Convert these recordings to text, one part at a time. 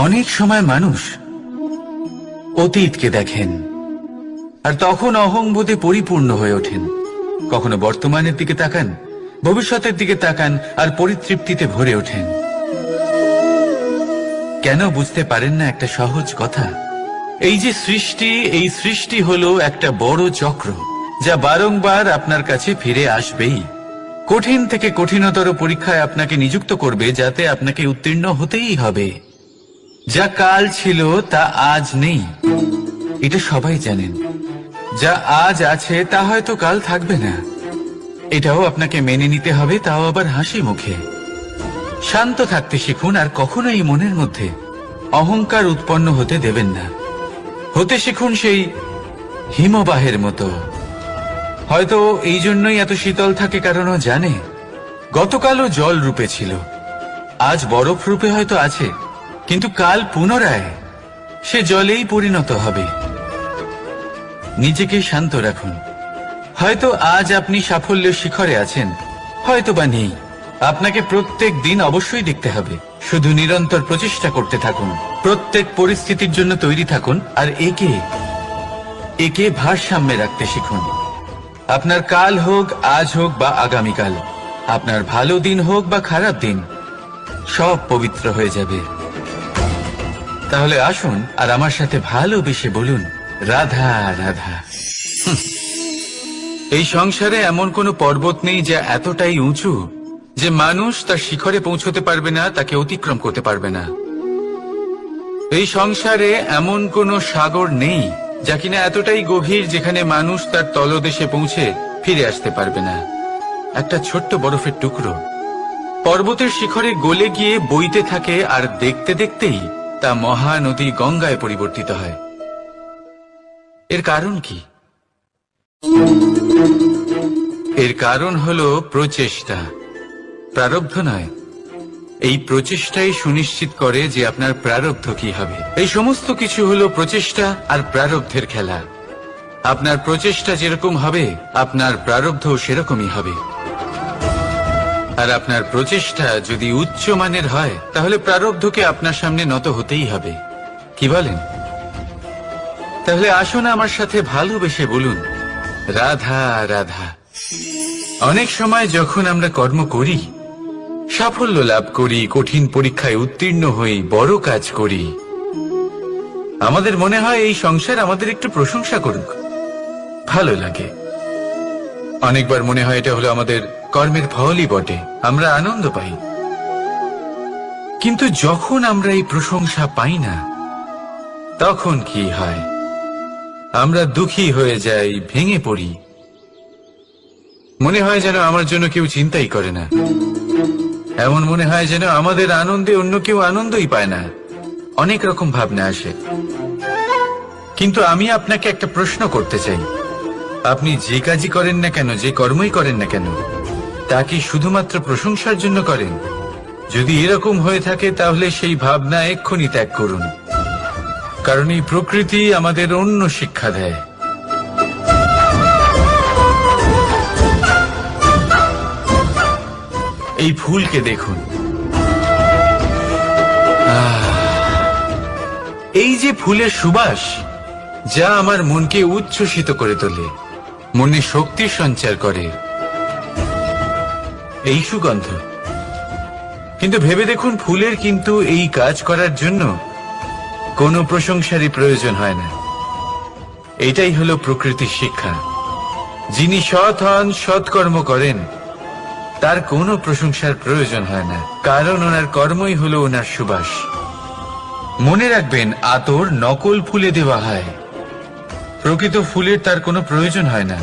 অনেক সময় মানুষ অতীতকে দেখেন আর তখন অহংবোধে পরিপূর্ণ হয়ে ওঠেন। কখনো বর্তমানের দিকে তাকান, ভবিষ্যতের দিকে তাকান আর পরিতৃপ্তিতে ভরে ওঠেন। কেন বুঝতে পারেন না একটা সহজ কথা? এই যে সৃষ্টি, এই সৃষ্টি হলো একটা বড় চক্র যা বারংবার আপনার কাছে ফিরে আসবেই। কঠিন থেকে কঠিনতর পরীক্ষায় আপনাকে নিযুক্ত করবে, যাতে আপনাকে উত্তীর্ণ হতেই হবে। যা কাল ছিল তা আজ নেই, এটা সবাই জানেন। যা আজ আছে তা হয়তো কাল থাকবে না, এটাও আপনাকে মেনে নিতে হবে, তাও আবার হাসি মুখে। শান্ত থাকতে শিখুন আর কখনোই মনের মধ্যে অহংকার উৎপন্ন হতে দেবেন না। হতে শিখুন সেই হিমবাহের মতো। হয়তো এই জন্যই এত শীতল থাকে, কারণ ও জানে গতকালও জল রূপে ছিল, আজ বরফ রূপে হয়তো আছে, কিন্তু কাল পুনরায় সে জলেই পরিণত হবে। নিজেকে শান্ত রাখুন। হয়তো আজ আপনি সাফল্যের শিখরে আছেন, হয়তো বা নেই। আপনাকে প্রত্যেক দিন অবশ্যই দেখতে হবে। শুধু নিরন্তর প্রচেষ্টা করতে থাকুন, প্রত্যেক পরিস্থিতির জন্য তৈরি থাকুন আর একে ভারসাম্যে রাখতে শিখুন। আপনার কাল হোক, আজ হোক বা আগামীকাল, আপনার ভালো দিন হোক বা খারাপ দিন, সব পবিত্র হয়ে যাবে। তাহলে আসুন আর আমার সাথে ভালোবেসে বলুন, রাধা রাধা। এই সংসারে এমন কোনো পর্বত নেই যা এতটাই উঁচু যে মানুষ তার শিখরে পৌঁছতে পারবে না, তাকে অতিক্রম করতে পারবে না। এই সংসারে এমন কোনো সাগর নেই যা কিনা এতটাই গভীর যেখানে মানুষ তার তলদেশে পৌঁছে ফিরে আসতে পারবে না। একটা ছোট্ট বরফের টুকরো পর্বতের শিখরে গলে গিয়ে বইতে থাকে, আর দেখতে দেখতেই তা মহানদী গঙ্গায় পরিবর্তিত হয়। এর কারণ কি? এর কারণ হলো প্রচেষ্টা, প্রারব্ধ নয়। এই প্রচেষ্টাই সুনিশ্চিত করে যে আপনার প্রারব্ধ কি হবে। এই সমস্ত কিছু হলো প্রচেষ্টা আর প্রারব্ধের খেলা। আপনার প্রচেষ্টা যেরকম হবে, আপনার প্রারব্ধ সেরকমই হবে। আর আপনার প্রচেষ্টা যদি উচ্চ মানের হয়, তাহলে প্রারব্ধকে আপনার সামনে নত হতেই হবে। কি বলেন? তাহলে আসুন আমার সাথে ভালোবেসে বলুন, রাধা রাধা। অনেক সময় যখন আমরা কর্ম করি, সাফল্য লাভ করি, কঠিন পরীক্ষায় উত্তীর্ণ হই, বড় কাজ করি, আমাদের মনে হয় এই সংসার আমাদের একটু প্রশংসা করুক, ভালো লাগে। অনেকবার মনে হয় এটা হলো আমাদের কর্মের ফলই বটে, আমরা আনন্দ পাই। কিন্তু যখন আমরা এই প্রশংসা পাই না, তখন কি হয়? আমরা দুঃখী হয়ে যাই, ভেঙে পড়ি। মনে হয় যেন আমার জন্য কেউ চিন্তাই করে না। এমন মনে হয় যেন আমাদের আনন্দে অন্য কেউ আনন্দই পায় না। অনেক রকম ভাবনা আসে। কিন্তু আমি আপনাকে একটা প্রশ্ন করতে চাই, আপনি যে কাজই করেন না কেন, যে কর্মই করেন না কেন, তা কি শুধুমাত্র প্রশংসার জন্য করেন? যদি এরকম হয়ে থাকে, তাহলে সেই ভাবনা এক্ষুনি ত্যাগ করুন। কারণ এই প্রকৃতি আমাদের অন্য শিক্ষা দেয়। এই ফুলকে দেখুন, এই যে ফুলের সুবাস, যা আমার মনকে উচ্ছ্বসিত করে তোলে, মনে শক্তির সঞ্চার করে, এই সুগন্ধ। কিন্তু ভেবে দেখুন, ফুলের কিন্তু এই কাজ করার জন্য কোনো প্রশংসারই প্রয়োজন হয় না। এটাই হলো প্রকৃতির শিক্ষা। যিনি সৎ হন, সৎকর্ম করেন, তার কোনো প্রশংসার প্রয়োজন হয় না, কারণ ওনার কর্মই হলো ওনার সুবাস। মনে রাখবেন, আতর নকল ফুলে দেওয়া হয়, প্রকৃত ফুলের তার কোনো প্রয়োজন হয় না।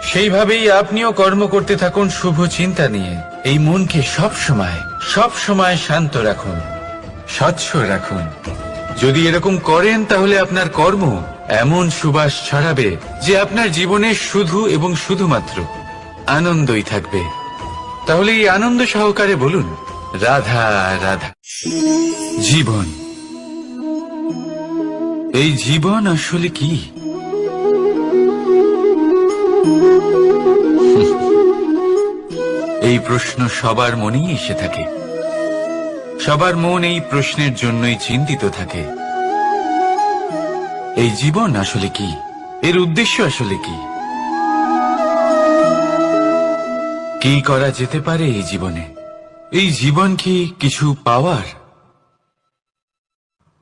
সেইভাবেই আপনিও কর্ম করতে থাকুন শুভ চিন্তা নিয়ে। এই মনকে সব সময় শান্ত রাখুন, স্বচ্ছ রাখুন। যদি এরকম করেন, তাহলে আপনার কর্ম এমন সুবাস ছড়াবে যে আপনার জীবনে শুধু এবং শুধুমাত্র আনন্দই থাকবে। তাহলে এই আনন্দ সহকারে বলুন, রাধা রাধা। জীবন, এই জীবন আসলে কি? এই প্রশ্ন সবার মনেই এসে থাকে। সবার মন এই প্রশ্নের জন্যই চিন্তিত থাকে, এই জীবন আসলে কি, এর উদ্দেশ্য আসলে কি, কি করা যেতে পারে এই জীবনে? এই জীবন কি কিছু পাওয়ার,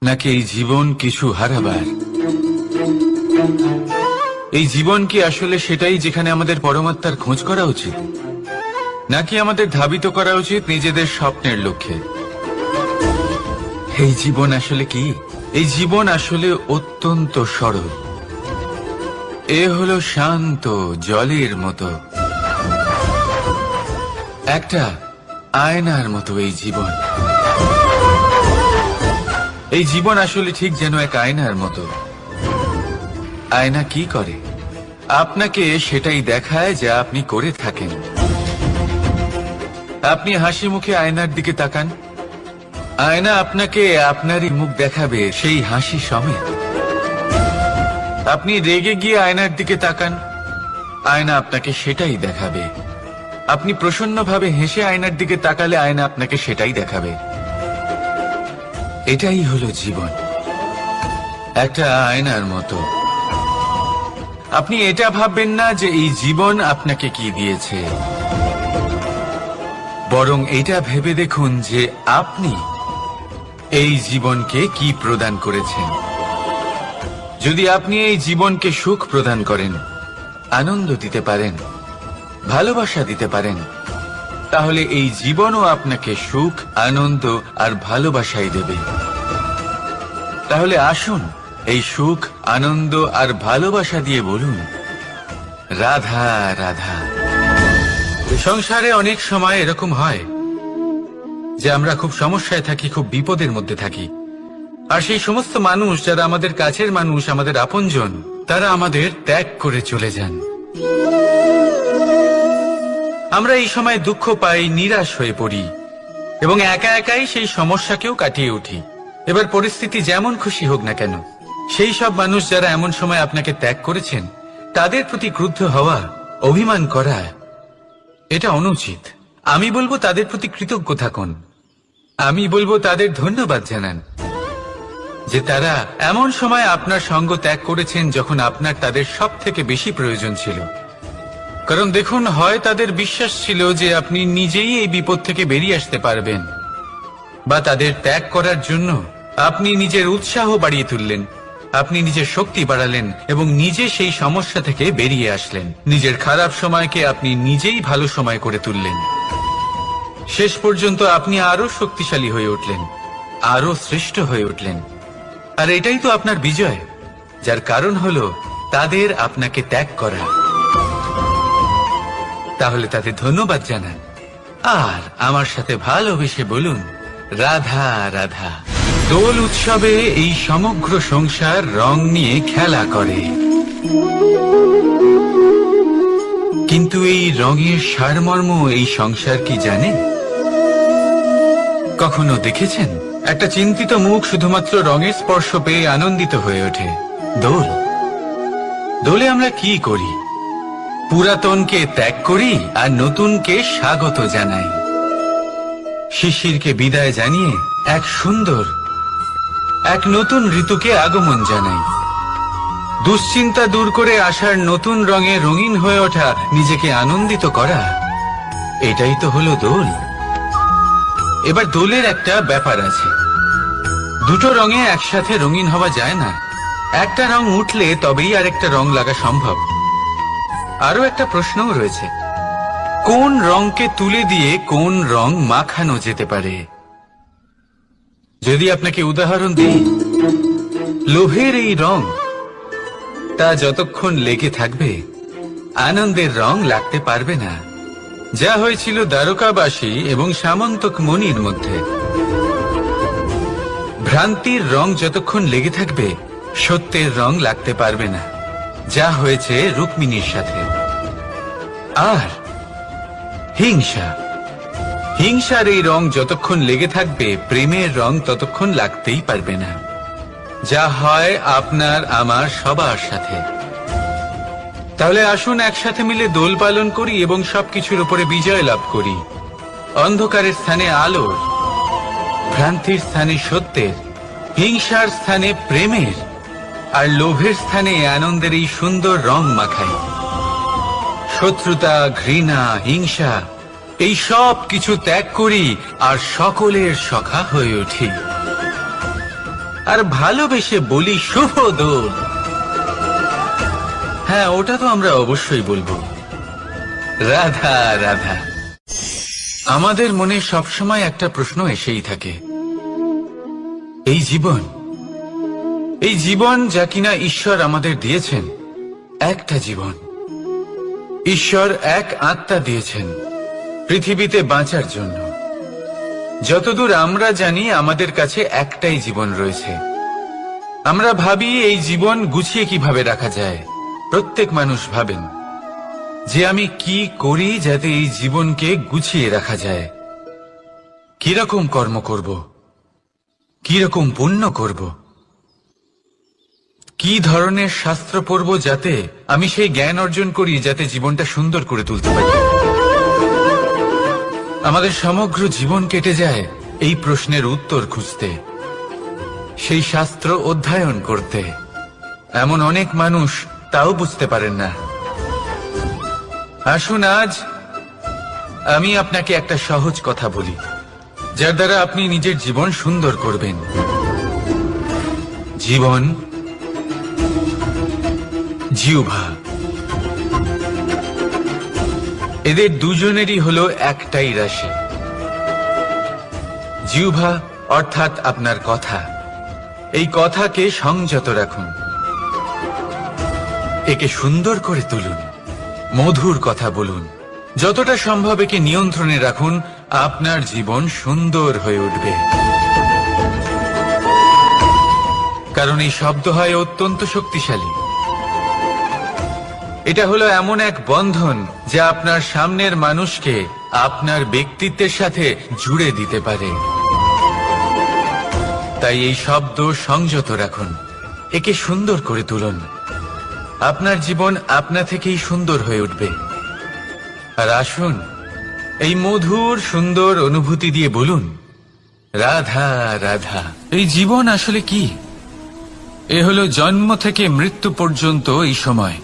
নাকি এই জীবন কিছু হারাবার? এই জীবন কি আসলে সেটাই যেখানে আমাদের পরমাত্মার খোঁজ করা উচিত, নাকি আমাদের ধাবিত করা উচিত নিজেদের স্বপ্নের লক্ষ্যে? এই জীবন আসলে কি? এই জীবন আসলে অত্যন্ত সরল। এ হলো শান্ত জলের মতো, একটা আয়নার মতো এই জীবন। এই জীবন আসলে ঠিক যেন এক আয়নার মতো। আয়না কি করে? আপনাকে সেটাই দেখায় যা আপনি করে থাকেন। আপনি হাসি মুখে আয়নার দিকে তাকান, আয়না আপনাকে আপনারই মুখ দেখাবে সেই হাসি সমেত। আপনি রেগে গিয়ে আয়নার দিকে তাকান, আয়না আপনাকে সেটাই দেখাবে। আপনি প্রসন্নভাবে হেসে আয়নার দিকে তাকালে আয়না আপনাকে সেটাই দেখাবে। এটাই হলো জীবন, একটা আয়নার মতো। আপনি এটা ভাববেন না যে এই জীবন আপনাকে কি দিয়েছে, বরং এটা ভেবে দেখুন যে আপনি এই জীবনকে কি প্রদান করেছেন। যদি আপনি এই জীবনকে সুখ প্রদান করেন, আনন্দ দিতে পারেন, ভালোবাসা দিতে পারেন, তাহলে এই জীবনও আপনাকে সুখ, আনন্দ আর ভালোবাসাই দেবে। তাহলে আসুন এই সুখ, আনন্দ আর ভালোবাসা দিয়ে বলুন, রাধা রাধা। সংসারে অনেক সময় এরকম হয় যে আমরা খুব সমস্যায় থাকি, খুব বিপদের মধ্যে থাকি, আর সেই সমস্ত মানুষ যারা আমাদের কাছের মানুষ, আমাদের আপনজন, তারা আমাদের ত্যাগ করে চলে যান। আমরা এই সময় দুঃখ পাই, নিরাশ হয়ে পড়ি এবং একা একাই সেই সমস্যাকেও কাটিয়ে উঠি। এবার পরিস্থিতি যেমন খুশি হোক না কেন, সেই সব মানুষ যারা এমন সময় আপনাকে ত্যাগ করেছেন, তাদের প্রতি ক্রুদ্ধ হওয়া, অভিমান করা, এটা অনুচিত। আমি বলবো তাদের প্রতি কৃতজ্ঞ থাকুন। আমি বলবো তাদের ধন্যবাদ জানান যে তারা এমন সময় আপনার সঙ্গ ত্যাগ করেছেন যখন আপনার তাদের সব থেকে বেশি প্রয়োজন ছিল। কারণ দেখুন, হয় তাদের বিশ্বাস ছিল যে আপনি নিজেই এই বিপদ থেকে বেরিয়ে আসতে পারবেন, বা তাদের ত্যাগ করার জন্য আপনি নিজের উৎসাহ বাড়িয়ে তুললেন, আপনি নিজের শক্তি বাড়ালেন এবং নিজে সেই সমস্যা থেকে বেরিয়ে আসলেন। নিজের খারাপ সময়কে আপনি নিজেই ভালো সময় করে তুললেন। শেষ পর্যন্ত আপনি আরো শক্তিশালী হয়ে উঠলেন, আরো শ্রেষ্ঠ হয়ে উঠলেন। আর এটাই তো আপনার বিজয়, যার কারণ হলো তাদের আপনাকে ত্যাগ করা। তাহলে তাদের ধন্যবাদ জানান আর আমার সাথে ভালোবেসে বলুন, রাধা রাধা। দোল উৎসবে এই সমগ্র সংসার রং নিয়ে খেলা করে, কিন্তু এই রঙের সারমর্ম এই সংসার কি জানে? কখনো দেখেছেন একটা চিন্তিত মুখ শুধুমাত্র রঙের স্পর্শ পেয়ে আনন্দিত হয়ে ওঠে? দোলে আমরা কি করি? পুরাতনকে ত্যাগ করি আর নতুনকে স্বাগত জানাই। শিশিরকে বিদায় জানিয়ে এক সুন্দর, এক নতুন ঋতুকে আগমন জানাই। দুশ্চিন্তা দূর করে আসার নতুন রঙে রঙিন হয়ে ওঠা, নিজেকে আনন্দিত করা, এটাই তো হলো দোল। এবার দোলের একটা ব্যাপার আছে, দুটো রঙে একসাথে রঙিন হওয়া যায় না। একটা রং উঠলে তবেই আরেকটা রং লাগা সম্ভব। আরো একটা প্রশ্নও রয়েছে, কোন রংকে তুলে দিয়ে কোন রং মাখানো যেতে পারে? যদি আপনাকে উদাহরণ দিই, লোভের এই রং, তা যতক্ষণ লেগে থাকবে আনন্দের রং লাগতে পারবে না। যা হয়েছিল দ্বারকাবাসী এবং সামন্তক মণির মধ্যে। ভ্রান্তির রং যতক্ষণ লেগে থাকবে সত্যের রং লাগতে পারবে না, যা হয়েছে রুক্মিণীর সাথে। আর হিংসার এই রং যতক্ষণ লেগে থাকবে প্রেমের রং ততক্ষণ লাগতেই পারবে না, যা হয় আপনার আমার সবার সাথে। তাহলে আসুন একসাথে মিলে দোল পালন করি এবং সবকিছুর উপরে বিজয় লাভ করি। অন্ধকারের স্থানে আলোর, ভ্রান্তির স্থানে সত্যের, হিংসার স্থানে প্রেমের, আর লোভের স্থানে আনন্দের এই সুন্দর রং মাখাই। শত্রুতা, ঘৃণা, হিংসা এই সব কিছু ত্যাগ করি আর সকলের সখা হয়ে উঠি, আর ভালোবেসে বলি শুভ দোল। হ্যাঁ, ওটা তো আমরা অবশ্যই বলবো, রাধা রাধা। আমাদের মনে সবসময় একটা প্রশ্ন এসেই থাকে, এই জীবন যা কিনা ঈশ্বর আমাদের দিয়েছেন, একটা জীবন। ঈশ্বর এক আত্মা দিয়েছেন পৃথিবীতে বাঁচার জন্য। যতদূর আমরা জানি আমাদের কাছে একটাই জীবন রয়েছে। আমরা ভাবি এই জীবন গুছিয়ে কিভাবে রাখা যায়। প্রত্যেক মানুষ ভাবেন যে আমি কি করি যাতে এই জীবনকে গুছিয়ে রাখা যায়, কিরকম কর্ম করব, কিরকম পুণ্য করব, কি ধরনের শাস্ত্র পড়ব যাতে আমি সেই জ্ঞান অর্জন করি যাতে জীবনটা সুন্দর করে তুলতে পারি। আমাদের সমগ্র জীবন কেটে যায় এই প্রশ্নের উত্তর খুঁজতে, সেই শাস্ত্র অধ্যয়ন করতে। এমন অনেক মানুষ তাও বুঝতে পারেন না। আসুন আজ আমি আপনাকে একটা সহজ কথা বলি, যার দ্বারা আপনি নিজের জীবন সুন্দর করবেন। জীবন, জিহ্বা, এদের দুজনেরই হলো একটাই রাশি। জিহ্বা অর্থাৎ আপনার কথা, এই কথাকে সংযত রাখুন, একে সুন্দর করে তুলুন, মধুর কথা বলুন, যতটা সম্ভব একে নিয়ন্ত্রণে রাখুন। আপনার জীবন সুন্দর হয়ে উঠবে। কারণ এই শব্দ হয় অত্যন্ত শক্তিশালী। এটা হলো এমন এক বন্ধন যা আপনার সামনের মানুষকে আপনার ব্যক্তিত্বের সাথে জুড়ে দিতে পারে। তাই এই শব্দ সংযত রাখুন, একে সুন্দর করে তুলুন। আপনার জীবন আপনা থেকেই সুন্দর হয়ে উঠবে। আর আসুন এই মধুর সুন্দর অনুভূতি দিয়ে বলুন, রাধা রাধা। এই জীবন আসলে কি? এ হলো জন্ম থেকে মৃত্যু পর্যন্ত এই সময়।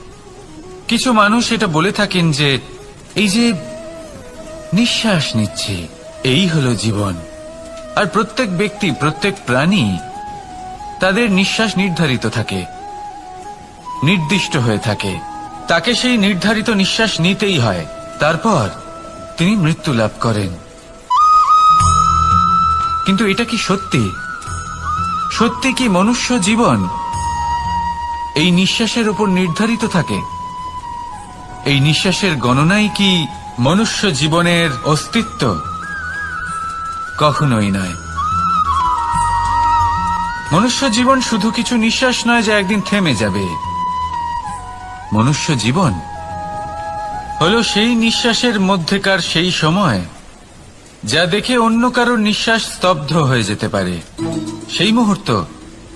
কিছু মানুষ এটা বলে থাকেন যে এই যে নিঃশ্বাস নিচ্ছি, এই হলো জীবন। আর প্রত্যেক ব্যক্তি, প্রত্যেক প্রাণী, তাদের নিঃশ্বাস নির্ধারিত থাকে, নির্দিষ্ট হয়ে থাকে। তাকে সেই নির্ধারিত নিঃশ্বাস নিতেই হয়, তারপর তিনি মৃত্যু লাভ করেন। কিন্তু এটা কি সত্যি? সত্যি কি মনুষ্য জীবন এই নিঃশ্বাসের উপর নির্ধারিত থাকে? এই নিঃশ্বাসের গণনাই কি মনুষ্য জীবনের অস্তিত্ব? কখনোই নয়। মনুষ্য জীবন শুধু কিছু নিঃশ্বাস নয় যা একদিন থেমে যাবে। মনুষ্য জীবন হলো সেই নিঃশ্বাসের মধ্যেকার সেই সময় যা দেখে অন্য কারোর নিঃশ্বাস স্তব্ধ হয়ে যেতে পারে। সেই মুহূর্ত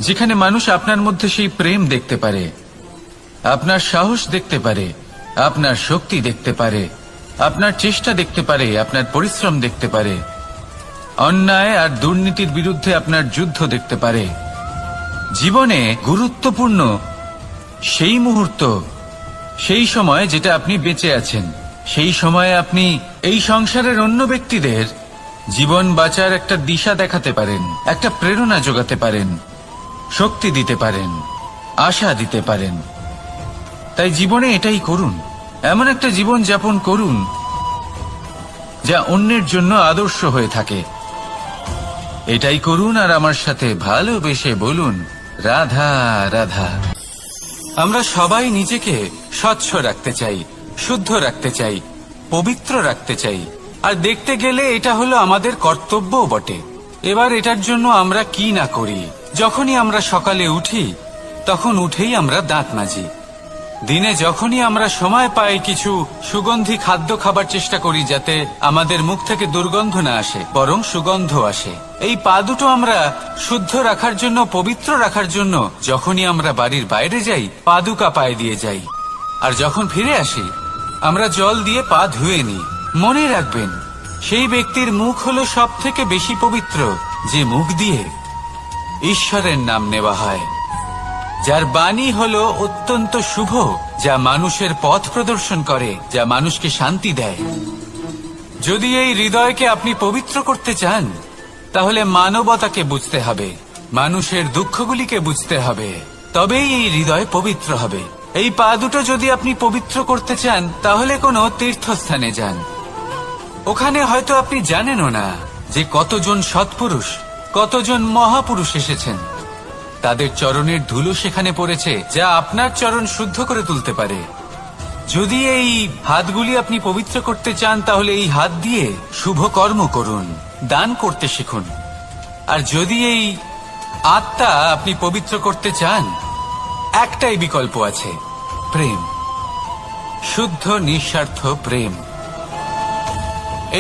যেখানে মানুষ আপনার মধ্যে সেই প্রেম দেখতে পারে, আপনার সাহস দেখতে পারে, আপনার শক্তি দেখতে পারে, আপনার চেষ্টা দেখতে পারে, আপনার পরিশ্রম দেখতে পারে, অন্যায় আর দুর্নীতির বিরুদ্ধে আপনার যুদ্ধ দেখতে পারে। জীবনে গুরুত্বপূর্ণ সেই মুহূর্ত, সেই সময় যেটা আপনি বেঁচে আছেন। সেই সময়ে আপনি এই সংসারের অন্য ব্যক্তিদের জীবন বাঁচার একটা দিশা দেখাতে পারেন, একটা প্রেরণা যোগাতে পারেন, শক্তি দিতে পারেন, আশা দিতে পারেন। তাই জীবনে এটাই করুন, এমন একটা জীবন যাপন করুন যা অন্যের জন্য আদর্শ হয়ে থাকে। এটাই করুন আর আমার সাথে ভালোবেসে বলুন, রাধা রাধা। আমরা সবাই নিজেকে স্বচ্ছ রাখতে চাই, শুদ্ধ রাখতে চাই, পবিত্র রাখতে চাই। আর দেখতে গেলে এটা হলো আমাদের কর্তব্যও বটে। এবার এটার জন্য আমরা কি না করি। যখনই আমরা সকালে উঠি তখন উঠেই আমরা দাঁত মাজি। দিনে যখনই আমরা সময় পাই কিছু সুগন্ধি খাদ্য খাবার চেষ্টা করি যাতে আমাদের মুখ থেকে দুর্গন্ধ না আসে, বরং সুগন্ধ আসে। এই পা দুটো আমরা শুদ্ধ রাখার জন্য, পবিত্র রাখার জন্য যখনই আমরা বাড়ির বাইরে যাই পাদুকা পায়ে দিয়ে যাই, আর যখন ফিরে আসি আমরা জল দিয়ে পা ধুয়ে নিই। মনে রাখবেন, সেই ব্যক্তির মুখ হলো সব থেকে বেশি পবিত্র যে মুখ দিয়ে ঈশ্বরের নাম নেওয়া হয়, যার বাণী হলো অত্যন্ত শুভ, যা মানুষের পথ প্রদর্শন করে, যা মানুষকে শান্তি দেয়। যদি এই হৃদয়কে আপনি পবিত্র করতে চান, তাহলে মানবতাকে বুঝতে হবে, মানুষের দুঃখগুলিকে বুঝতে হবে, তবেই এই হৃদয় পবিত্র হবে। এই পা দুটো যদি আপনি পবিত্র করতে চান, তাহলে কোনো তীর্থস্থানে যান। ওখানে হয়তো আপনি জানেনও না যে কতজন সৎপুরুষ, কতজন মহাপুরুষ এসেছেন। তাদের চরণের ধুলো সেখানে পড়েছে, যা আপনার চরণ শুদ্ধ করে তুলতে পারে। যদি এই হাতগুলি আপনি পবিত্র করতে চান, তাহলে এই হাত দিয়ে শুভ কর্ম করুন, দান করতে শিখুন। আর যদি এই আত্মা আপনি পবিত্র করতে চান, একটাই বিকল্প আছে, প্রেম, শুদ্ধ নিঃস্বার্থ প্রেম।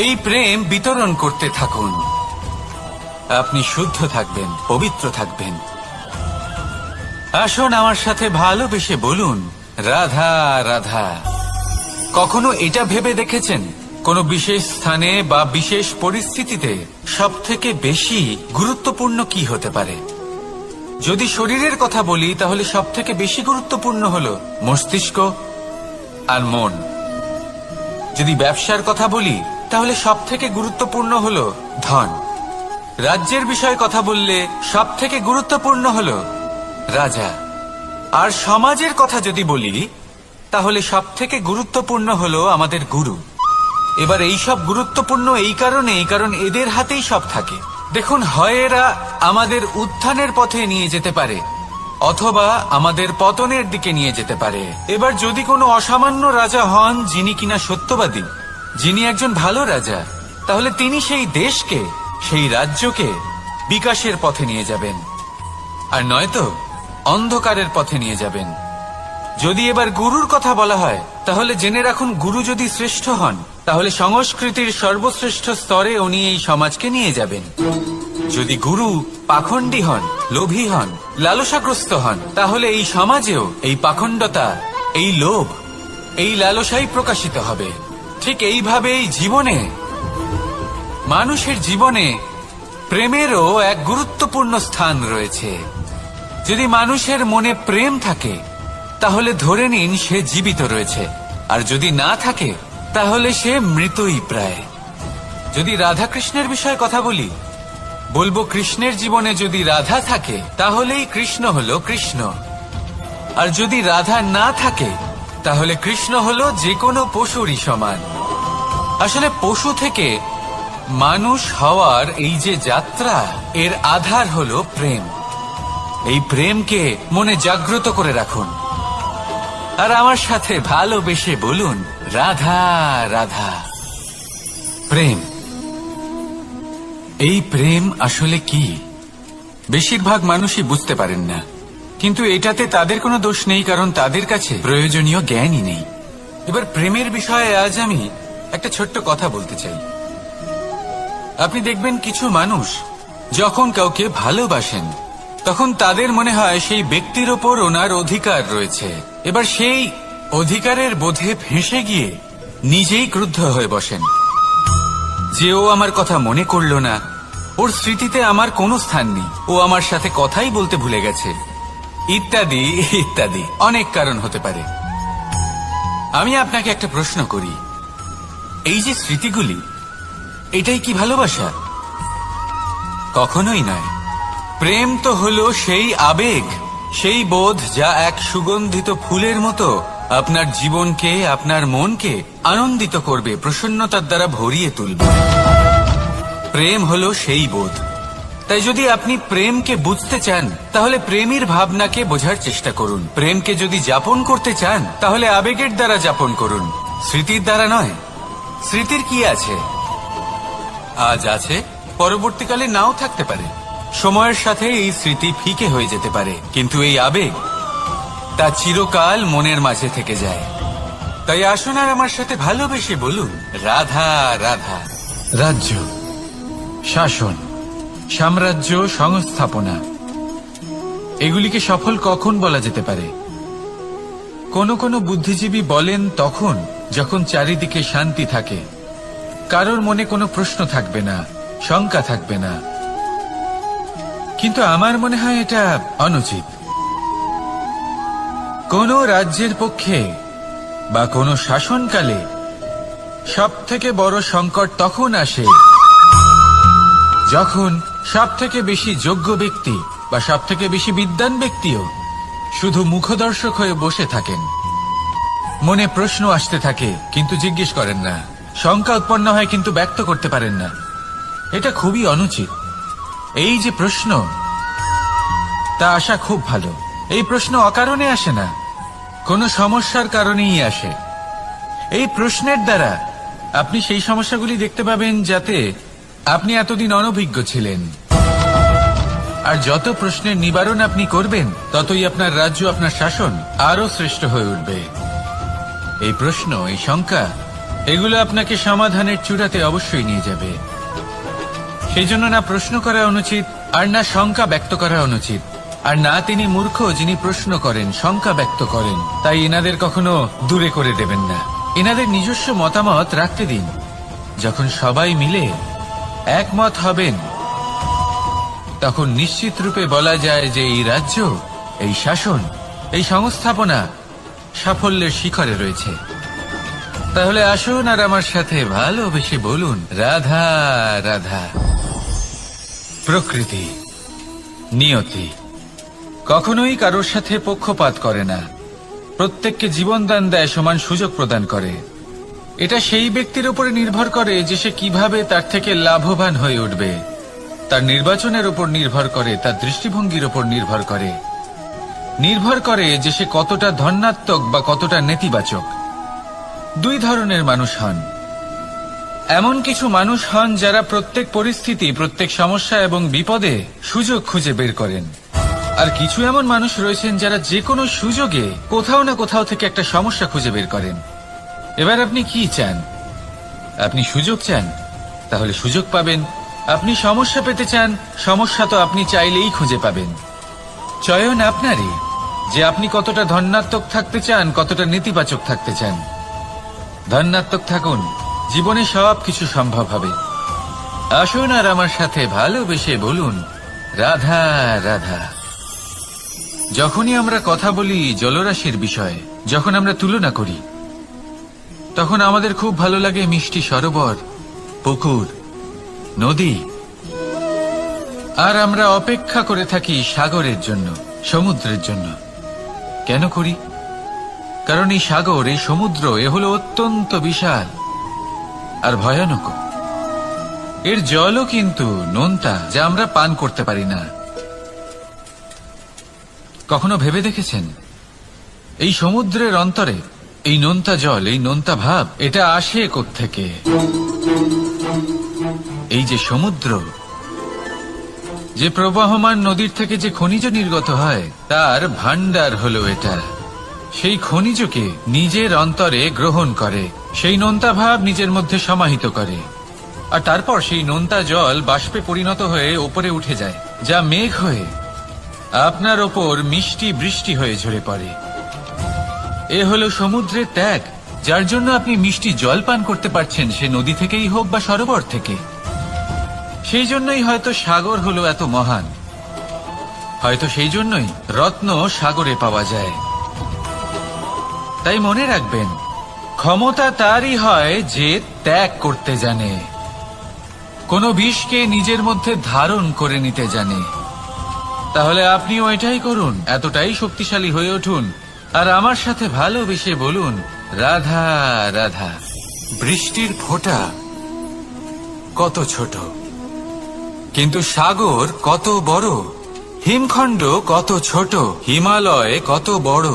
এই প্রেম বিতরণ করতে থাকুন, আপনি শুদ্ধ থাকবেন, পবিত্র থাকবেন। আসুন আমার সাথে ভালোবেসে বলুন, রাধা রাধা। কখনো এটা ভেবে দেখেছেন, কোনো বিশেষ স্থানে বা বিশেষ পরিস্থিতিতে সবথেকে বেশি গুরুত্বপূর্ণ কি হতে পারে? যদি শরীরের কথা বলি, তাহলে সবথেকে বেশি গুরুত্বপূর্ণ হলো মস্তিষ্ক আর মন। যদি ব্যবসার কথা বলি, তাহলে সবথেকে গুরুত্বপূর্ণ হলো ধন। রাজ্যের বিষয়ে কথা বললে সবথেকে গুরুত্বপূর্ণ হলো রাজা। আর সমাজের কথা যদি বলি, তাহলে সবথেকে গুরুত্বপূর্ণ হলো আমাদের গুরু। এবার এই সব গুরুত্বপূর্ণ এই কারণেই, কারণ এদের হাতেই সব থাকে। দেখুন, হয় এরা আমাদের উত্থানের পথে নিয়ে যেতে পারে, অথবা আমাদের পতনের দিকে নিয়ে যেতে পারে। এবার যদি কোনো অসামান্য রাজা হন, যিনি কিনা সত্যবাদী, যিনি একজন ভালো রাজা, তাহলে তিনি সেই দেশকে, সেই রাজ্যকে বিকাশের পথে নিয়ে যাবেন, আর নয়তো অন্ধকারের পথে নিয়ে যাবেন। যদি এবার গুরুর কথা বলা হয়, তাহলে জেনে রাখুন, গুরু যদি শ্রেষ্ঠ হন, তাহলে সংস্কৃতির সর্বশ্রেষ্ঠ স্তরে উনি এই সমাজকে নিয়ে যাবেন। যদি গুরু পাখণ্ডী হন, লোভী হন, লালসাগ্রস্ত হন, তাহলে এই সমাজেও এই পাখণ্ডতা, এই লোভ, এই লালসাই প্রকাশিত হবে। ঠিক এইভাবেই জীবনে, মানুষের জীবনে প্রেমেরও এক গুরুত্বপূর্ণ স্থান রয়েছে। যদি মানুষের মনে প্রেম থাকে, তাহলে ধরে নিন সে জীবিত রয়েছে, আর যদি না থাকে, তাহলে সে মৃতই প্রায়। যদি রাধা কৃষ্ণের বিষয়ে কথা বলি, বলবো কৃষ্ণের জীবনে যদি রাধা থাকে, তাহলেই কৃষ্ণ হলো কৃষ্ণ। আর যদি রাধা না থাকে, তাহলে কৃষ্ণ হলো যে কোনো পশুরই সমান। আসলে পশু থেকে মানুষ হওয়ার এই যে যাত্রা, এর আধার হলো প্রেম। এই প্রেমকে মনে জাগ্রত করে রাখুন, আর আমার সাথে ভালোবেসে বলুন, রাধা রাধা। প্রেম, এই প্রেম আসলে কি? বেশিরভাগ মানুষই বুঝতে পারেন না, কিন্তু এটাতে তাদের কোনো দোষ নেই, কারণ তাদের কাছে প্রয়োজনীয় জ্ঞানই নেই। এবার প্রেমের বিষয়ে আজ আমি একটা ছোট্ট কথা বলতে চাই। আপনি দেখবেন, কিছু মানুষ যখন কাউকে ভালোবাসেন, তখন তাদের মনে হয় সেই ব্যক্তির ওপর ওনার অধিকার রয়েছে। এবার সেই অধিকারের বোধে ফেঁসে গিয়ে নিজেই ক্রুদ্ধ হয়ে বসেন, যে ও আমার কথা মনে করল না, ওর স্মৃতিতে আমার কোনো স্থান নেই, ও আমার সাথে কথাই বলতে ভুলে গেছে, ইত্যাদি ইত্যাদি অনেক কারণ হতে পারে। আমি আপনাকে একটা প্রশ্ন করি, এই যে স্মৃতিগুলি, এটাই কি ভালোবাসা? কখনোই নয়। প্রেম তো হলো সেই আবেগ, সেই বোধ, যা এক সুগন্ধিত ফুলের মতো আপনার জীবনকে, আপনার মনকে আনন্দিত করবে, প্রসন্নতার দ্বারা ভরিয়ে তুলবে। প্রেম হলো সেই বোধ। তাই যদি আপনি প্রেমকে বুঝতে চান, তাহলে প্রেমের ভাবনাকে বোঝার চেষ্টা করুন। প্রেমকে যদি যাপন করতে চান, তাহলে আবেগের দ্বারা যাপন করুন, স্মৃতির দ্বারা নয়। স্মৃতির কি আছে? আজ আছে, পরবর্তীকালে নাও থাকতে পারে। সময়ের সাথে এই স্মৃতি ফিকে হয়ে যেতে পারে, কিন্তু এই আবেগ, তা চিরকাল মনের মাঝে থেকে যায়। তাই আসুন আর আমার সাথে ভালোবেসে বলুন, রাধা রাধা। রাজ্য, শাসন, সাম্রাজ্য, সংস্থাপনা, এগুলিকে সফল কখন বলা যেতে পারে? কোন কোন বুদ্ধিজীবী বলেন তখন, যখন চারিদিকে শান্তি থাকে, কারোর মনে কোনো প্রশ্ন থাকবে না, শঙ্কা থাকবে না, কিন্তু আমার মনে হয় এটা অনুচিত। কোন রাজ্যের পক্ষে বা কোন শাসনকালে সব থেকে বড় সংকট তখন আসে যখন সব থেকে বেশি যোগ্য ব্যক্তি বা সব থেকে বেশি বিদ্বান ব্যক্তিও শুধু মুখদর্শক হয়ে বসে থাকেন। মনে প্রশ্ন আসতে থাকে কিন্তু জিজ্ঞেস করেন না, শঙ্কা উৎপন্ন হয় কিন্তু ব্যক্ত করতে পারেন না। এটা খুবই অনুচিত। এই যে প্রশ্ন, তা আসা খুব ভালো। এই প্রশ্ন অকারণে আসে না, কোনো সমস্যার কারণেই আসে। এই প্রশ্নের দ্বারা আপনি সেই সমস্যাগুলি দেখতে পাবেন যাতে আপনি এতদিন অনভিজ্ঞ ছিলেন। আর যত প্রশ্নের নিবারণ আপনি করবেন ততই আপনার রাজ্য, আপনার শাসন আরো শ্রেষ্ঠ হয়ে উঠবে। এই প্রশ্ন, এই শঙ্কা, এগুলো আপনাকে সমাধানের চূড়াতে অবশ্যই নিয়ে যাবে। সেই জন্য না প্রশ্ন করা অনুচিত, আর না শঙ্কা ব্যক্ত করা অনুচিত। আর না তিনি মূর্খ যিনি প্রশ্ন করেন, শঙ্কা ব্যক্ত করেন। তাই এনাদের কখনো দূরে করে দেবেন না। এনাদের নিজস্ব মতামত রাখতে দিন। যখন সবাই মিলে একমত হবেন তখন নিশ্চিত রূপে বলা যায় যে এই রাজ্য, এই শাসন, এই সংস্থাপনা সাফল্যের শিখরে রয়েছে। তাহলে আসুন আর আমার সাথে ভালোবেসে বলুন, রাধা রাধা। প্রকৃতি, নিয়তি কখনোই কারোর সাথে পক্ষপাত করে না। প্রত্যেককে জীবনদান দেয়, সমান সুযোগ প্রদান করে। এটা সেই ব্যক্তির উপরে নির্ভর করে যে সে কিভাবে তার থেকে লাভবান হয়ে উঠবে। তার নির্বাচনের উপর নির্ভর করে, তার দৃষ্টিভঙ্গির উপর নির্ভর করে, নির্ভর করে যে সে কতটা ধনাত্মক বা কতটা নেতিবাচক। দুই ধরনের মানুষ হন। এমন কিছু মানুষ হন যারা প্রত্যেক পরিস্থিতি, প্রত্যেক সমস্যা এবং বিপদে সুযোগ খুঁজে বের করেন। আর কিছু এমন মানুষ রয়েছেন যারা যে কোনো সুযোগে কোথাও না কোথাও থেকে একটা সমস্যা খুঁজে বের করেন। এবার আপনি কি চান? আপনি সুযোগ চান, তাহলে সুযোগ পাবেন। আপনি সমস্যা পেতে চান, সমস্যা তো আপনি চাইলেই খুঁজে পাবেন। চয়ন আপনারই, যে আপনি কতটা ধনাত্মক থাকতে চান, কতটা নেতিবাচক থাকতে চান। ধনাত্মক থাকুন, জীবনে সব কিছু সম্ভব হবে। আসুন আর আমার সাথে ভালোবেসে বলুন, রাধা রাধা। যখনই আমরা কথা বলি জলরাশির বিষয়ে, যখন আমরা তুলনা করি, তখন আমাদের খুব ভালো লাগে মিষ্টি সরোবর, পুকুর, নদী। আর আমরা অপেক্ষা করে থাকি সাগরের জন্য, সমুদ্রের জন্য। কেন করি? কারণ এই সাগর, এই সমুদ্র, এ হলো অত্যন্ত বিশাল আর ভয়ানক। এর জলও কিন্তু নোনতা, যা আমরা পান করতে পারি না। কখনো ভেবে দেখেছেন এই সমুদ্রের অন্তরে এই নোনতা জল, এই নোনতা ভাব, এটা আসে কোত্থেকে? এই যে সমুদ্র, যে প্রবাহমান নদীর থেকে যে খনিজ নির্গত হয়, তার ভান্ডার হলো এটা। সেই খনিজকে নিজের অন্তরে গ্রহণ করে, সেই নোনতা ভাব নিজের মধ্যে সমাহিত করে, আর তারপর সেই নোনতা জল বাষ্পে পরিণত হয়ে ওপরে উঠে যায়, যা মেঘ হয়ে আপনার ওপর মিষ্টি বৃষ্টি হয়ে ঝরে পড়ে। এ হলো সমুদ্রের ত্যাগ, যার জন্য আপনি মিষ্টি জল পান করতে পারছেন, সে নদী থেকেই হোক বা সরোবর থেকে। সেই জন্যই হয়তো সাগর হলো এত মহান। হয়তো সেই জন্যই রত্ন সাগরে পাওয়া যায়। তাই মনে রাখবেন, ক্ষমতা তারই হয় যে ত্যাগ করতে জানে, কোনো বিষকে নিজের মধ্যে ধারণ করে নিতে জানে। তাহলে আপনিও এটাই করুন, এতটাই শক্তিশালী হয়ে উঠুন, আর আমার সাথে ভালোবেসে বলুন, রাধা রাধা। বৃষ্টির ফোঁটা কত ছোট, কিন্তু সাগর কত বড়। হিমখণ্ড কত ছোট, হিমালয় কত বড়।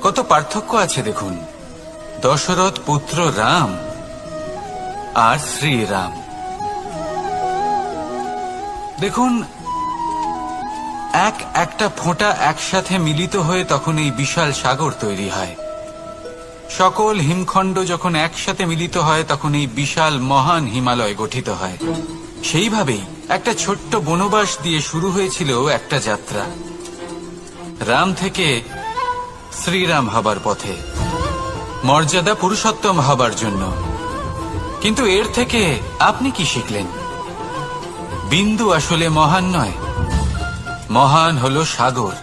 কত পার্থক্য আছে দেখুন। দশরথ পুত্র রাম আর শ্রীরাম। দেখুন, একটা ফোঁটা একসাথে মিলিত হয়ে তখন এই বিশাল সাগর তৈরি হয়। সকল হিমখণ্ড যখন একসাথে মিলিত হয় তখন এই বিশাল মহান হিমালয় গঠিত হয়। সেইভাবেই একটা ছোট্ট বনবাস দিয়ে শুরু হয়েছিল একটা যাত্রা, রাম থেকে শ্রীরাম হবার পথে, মর্যাদা পুরুষোত্তম হবার জন্য। কিন্তু এর থেকে আপনি কি শিখলেন? বিন্দু আসলে মহান নয়, মহান হলো সাগর।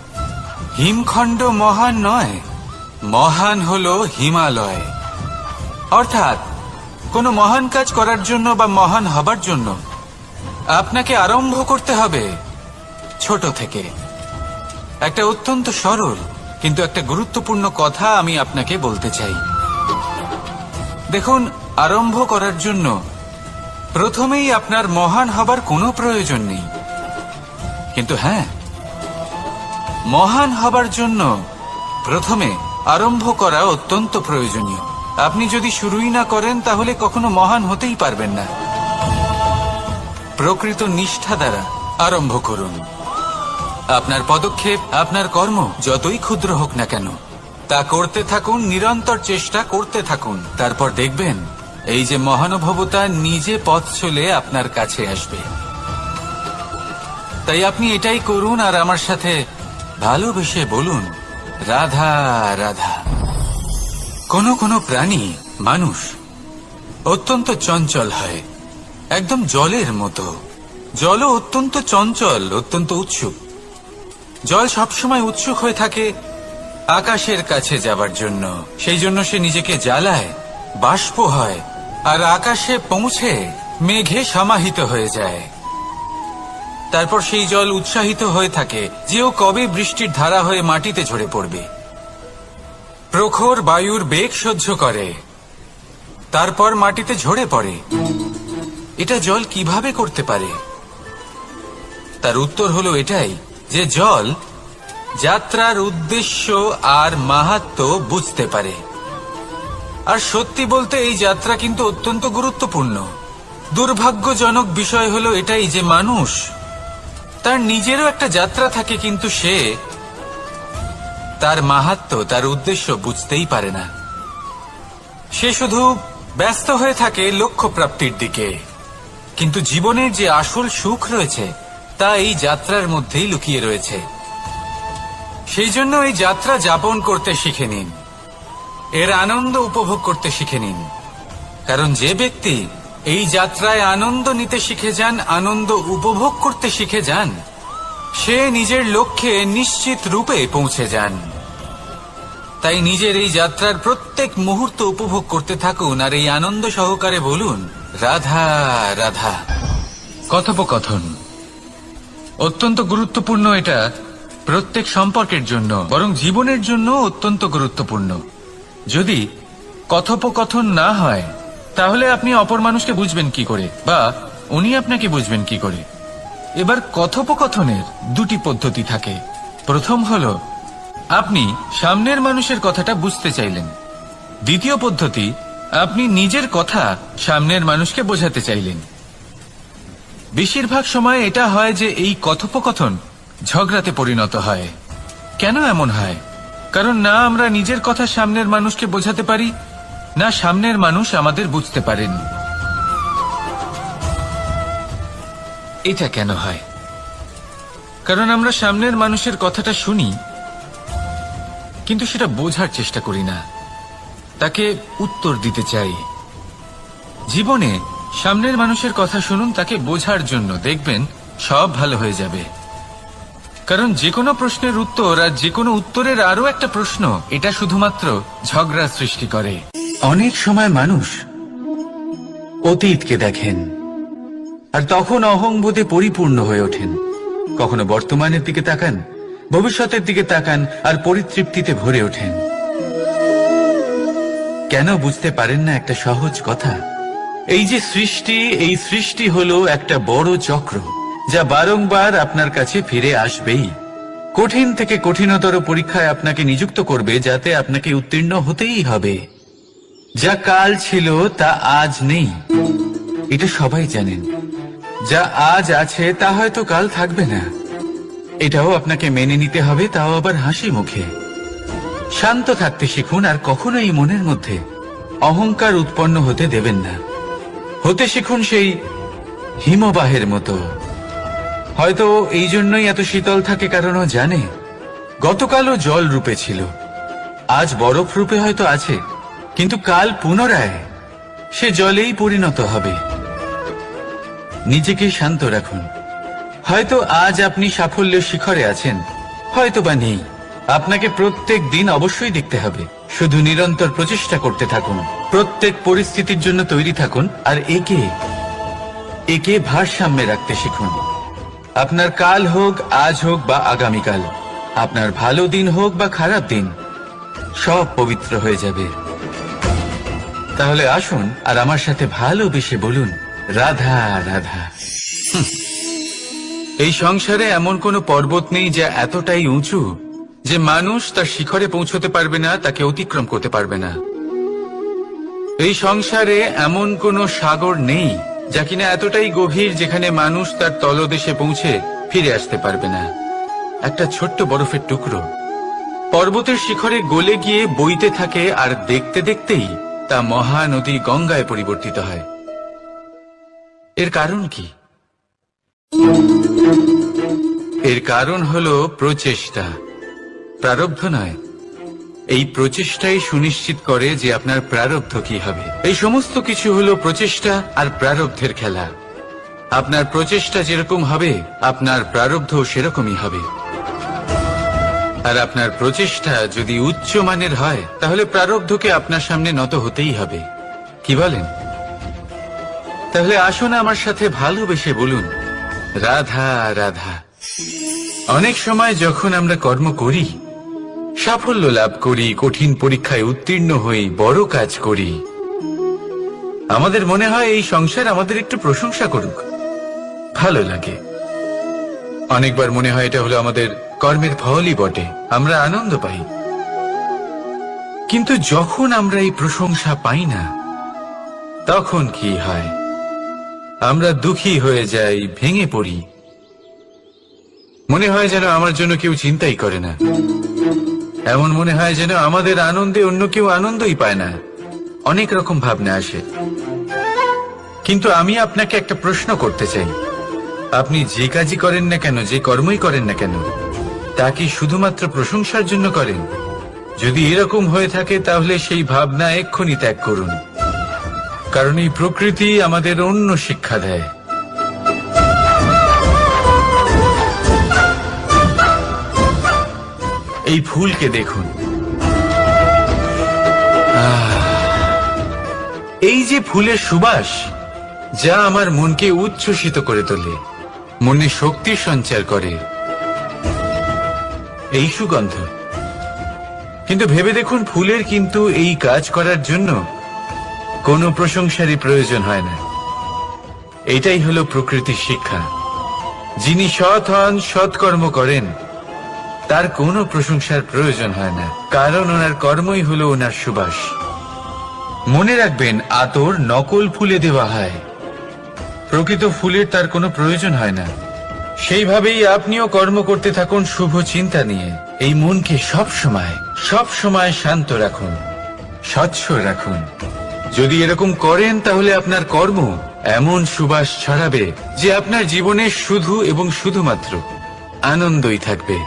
হিমখণ্ড মহান নয়, মহান হলো হিমালয়। অর্থাৎ কোনো মহান কাজ করার জন্য বা মহান হবার জন্য আপনাকে আরম্ভ করতে হবে ছোট থেকে। একটা অত্যন্ত সরল কিন্তু একটা গুরুত্বপূর্ণ কথা আমি আপনাকে বলতে চাই। দেখুন, আরম্ভ করার জন্য প্রথমেই আপনার মহান হবার কোনো প্রয়োজন নেই, কিন্তু হ্যাঁ, মহান হবার জন্য প্রথমে আরম্ভ করা অত্যন্ত প্রয়োজনীয়। আপনি যদি শুরুই না করেন তাহলে কখনো মহান হতেই পারবেন না। প্রকৃত নিষ্ঠা দ্বারা আরম্ভ করুন। আপনার পদক্ষেপ, আপনার কর্ম যতই ক্ষুদ্র হোক না কেন, তা করতে থাকুন, নিরন্তর চেষ্টা করতে থাকুন। তারপর দেখবেন এই যে মহানুভবতা নিজে পথ চলে আপনার কাছে আসবে। তাই আপনি এটাই করুন আর আমার সাথে ভালোবেসে বলুন, রাধা রাধা। কোনো প্রাণী, মানুষ অত্যন্ত চঞ্চল হয়, একদম জলের মতো। জলও অত্যন্ত চঞ্চল, অত্যন্ত উৎসুক। জল সবসময় উৎসুক হয়ে থাকে আকাশের কাছে যাবার জন্য। সেই জন্য সে নিজেকে জ্বালায়, বাষ্প হয়, আর আকাশে পৌঁছে মেঘে সমাহিত হয়ে যায়। তারপর সেই জল উৎসাহিত হয়ে থাকে যে ও কবে বৃষ্টির ধারা হয়ে মাটিতে ঝরে পড়বে। প্রখর বায়ুর বেগ সহ্য করে, তারপর মাটিতে ঝরে পড়ে। এটা জল কিভাবে করতে পারে? তার উত্তর হলো এটাই যে জল যাত্রার উদ্দেশ্য আর মাহাত্ম্য বুঝতে পারে। আর সত্যি বলতে এই যাত্রা কিন্তু অত্যন্ত গুরুত্বপূর্ণ। দুর্ভাগ্যজনক বিষয় হলো এটাই যে মানুষ তার নিজেরও একটা যাত্রা থাকে, কিন্তু সে তার মাহাত্ম্য, তার উদ্দেশ্য বুঝতেই পারে না। সে শুধু ব্যস্ত হয়ে থাকে লক্ষ্য প্রাপ্তির দিকে। কিন্তু জীবনের যে আসল সুখ রয়েছে তা এই যাত্রার মধ্যেই লুকিয়ে রয়েছে। সেই জন্য এই যাত্রা যাপন করতে শিখে নিন, এর আনন্দ উপভোগ করতে শিখে নিন। কারণ যে ব্যক্তি এই যাত্রায় আনন্দ নিতে শিখে যান, আনন্দ উপভোগ করতে শিখে যান, সে নিজের লক্ষ্যে নিশ্চিত রূপে পৌঁছে যান। তাই নিজের এই যাত্রার প্রত্যেক মুহূর্ত উপভোগ করতে থাকুন আর এই আনন্দ সহকারে বলুন, রাধা রাধা। কথোপকথন অত্যন্ত গুরুত্বপূর্ণ। এটা প্রত্যেক সম্পর্কের জন্য, বরং জীবনের জন্য অত্যন্ত গুরুত্বপূর্ণ। যদি কথোপকথন না হয় তাহলে আপনি অপর মানুষকে বুঝবেন কি করে, বা উনি আপনাকে বুঝবেন কি করে? এবার কথোপকথনের দুটি পদ্ধতি থাকে। প্রথম হলো আপনি সামনের মানুষের কথাটা বুঝতে চাইলেন। দ্বিতীয় পদ্ধতি, আপনি নিজের কথা সামনের মানুষকে বোঝাতে চাইলেন। বেশিরভাগ সময় এটা হয় যে এই কথোপকথন ঝগড়াতে পরিণত হয়। কেন এমন হয়? কারণ না আমরা নিজের কথা সামনের মানুষকে বোঝাতে পারি, না সামনের মানুষ আমাদের বুঝতে পারেন। এটা কেন হয়? কারণ আমরা সামনের মানুষের কথাটা শুনি কিন্তু সেটা বোঝার চেষ্টা করি না, তাকে উত্তর দিতে চাই। জীবনে সামনের মানুষের কথা শুনুন তাকে বোঝার জন্য, দেখবেন সব ভালো হয়ে যাবে। কারণ যে কোনো প্রশ্নের উত্তর আর যে কোনো উত্তরের আরো একটা প্রশ্ন, এটা শুধুমাত্র ঝগড়া সৃষ্টি করে। অনেক সময় মানুষ অতীতকে দেখেন আর তখন অহংবোধে পরিপূর্ণ হয়ে ওঠেন। কখনো বর্তমানের দিকে তাকান, ভবিষ্যতের দিকে তাকান আর পরিতৃপ্তিতে ভরে ওঠেন। কেন বুঝতে পারেন না একটা সহজ কথা? এই যে সৃষ্টি, এই সৃষ্টি হলো একটা বড় চক্র যা বারংবার আপনার কাছে ফিরে আসবেই। কঠিন থেকে কঠিনতর পরীক্ষায় আপনাকে নিযুক্ত করবে, যাতে আপনাকে উত্তীর্ণ হতেই হবে। যা কাল ছিল তা আজ নেই, এটা সবাই জানেন। যা আজ আছে তা হয়তো কাল থাকবে না, এটাও আপনাকে মেনে নিতে হবে, তাও আবার হাসি মুখে। শান্ত থাকতে শিখুন আর কখনোই মনের মধ্যে অহংকার উৎপন্ন হতে দেবেন না। হতে শিখুন সেই হিমবাহের মতো। হয়তো এই জন্যই এত শীতল থাকে, কারণ ও জানে গতকালও জল রূপে ছিল, আজ বরফ রূপে হয়তো আছে, কিন্তু কাল পুনরায় সে জলেই পরিণত হবে। নিজেকে শান্ত রাখুন। হয়তো আজ আপনি সাফল্যের শিখরে আছেন, হয়তো বা নেই। আপনাকে প্রত্যেক দিন অবশ্যই দেখতে হবে। শুধু নিরন্তর প্রচেষ্টা করতে থাকুন, প্রত্যেক পরিস্থিতির জন্য তৈরি থাকুন, আর একে ভারসাম্যে রাখতে শিখুন। আপনার কাল হোক, আজ হোক বা আগামীকাল, আপনার ভালো দিন হোক বা খারাপ দিন, সব পবিত্র হয়ে যাবে। তাহলে আসুন আর আমার সাথে ভালোবেসে বলুন, রাধা রাধা। এই সংসারে এমন কোনো পর্বত নেই যা এতটাই উঁচু যে মানুষ তার শিখরে পৌঁছতে পারবে না, তাকে অতিক্রম করতে পারবে না। এই সংসারে এমন কোনো সাগর নেই যা কিনা এতটাই গভীর যেখানে মানুষ তার তলদেশে পৌঁছে ফিরে আসতে পারবে না। একটা ছোট্ট বরফের টুকরো পর্বতের শিখরে গলে গিয়ে বইতে থাকে, আর দেখতে দেখতেই তা মহানদী গঙ্গায় পরিবর্তিত হয়। এর কারণ কি? এর কারণ হলো প্রচেষ্টা, প্রারব্ধ নয়। এই প্রচেষ্টাই সুনিশ্চিত করে যে আপনার প্রারব্ধ কি হবে। এই সমস্ত কিছু হলো প্রচেষ্টা আর প্রারব্ধের খেলা। আপনার প্রচেষ্টা যেরকম হবে, আপনার প্রারব্ধ সেরকমই হবে। আর আপনার প্রচেষ্টা যদি উচ্চ মানের হয়, তাহলে প্রারব্ধকে আপনার সামনে নত হতেই হবে। কি বলেন? তাহলে আসুন আমার সাথে ভালোবেসে বলুন, রাধা রাধা। অনেক সময় যখন আমরা কর্ম করি, সাফল্য লাভ করি, কঠিন পরীক্ষায় উত্তীর্ণ হই, বড় কাজ করি, আমাদের মনে হয় এই সংসার আমাদের একটু প্রশংসা করুক, ভালো লাগে। অনেকবার মনে হয় এটা হলো আমাদের কর্মের ফলই বটে, আমরা আনন্দ পাই। কিন্তু যখন আমরা এই প্রশংসা পাই না, তখন কি হয়? আমরা দুঃখী হয়ে যাই, ভেঙে পড়ি। মনে হয় যেন আমার জন্য কেউ চিন্তাই করে না। এমন মনে হয় যেন আমাদের আনন্দে অন্য কেউ আনন্দই পায় না। অনেক রকম ভাবনা আসে। কিন্তু আমি আপনাকে একটা প্রশ্ন করতে চাই, আপনি যে কাজই করেন না কেন, যে কর্মই করেন না কেন, তা কি শুধুমাত্র প্রশংসার জন্য করেন? যদি এরকম হয়ে থাকে, তাহলে সেই ভাবনা এক্ষুনি ত্যাগ করুন। কারণ এই প্রকৃতি আমাদের অন্য শিক্ষা দেয়। এই ফুলকে দেখুন, এই যে ফুলের সুবাস, যা আমার মনকে উচ্ছ্বসিত করে তোলে, মনে শক্তি সঞ্চার করে, এই সুগন্ধ। কিন্তু ভেবে দেখুন, ফুলের কিন্তু এই কাজ করার জন্য কোনো প্রশংসারই প্রয়োজন হয় না। এটাই হলো প্রকৃতির শিক্ষা। যিনি সৎ হন, সৎকর্ম করেন, তার কোনো প্রশংসার প্রয়োজন হয় না, কারণ ওনার কর্মই হলো ওনার সুবাস। মনে রাখবেন, আতর নকল ফুলে দেওয়া হয়, প্রকৃত ফুলের তার কোনো প্রয়োজন হয় না। সেইভাবেই আপনিও কর্ম করতে থাকুন শুভ চিন্তা নিয়ে। এই মনকে সব সময় শান্ত রাখুন, স্বচ্ছ রাখুন। যদি এরকম করেন, তাহলে আপনার কর্ম এমন সুবাস ছড়াবে যে আপনার জীবনে শুধু এবং শুধুমাত্র আনন্দই থাকবে।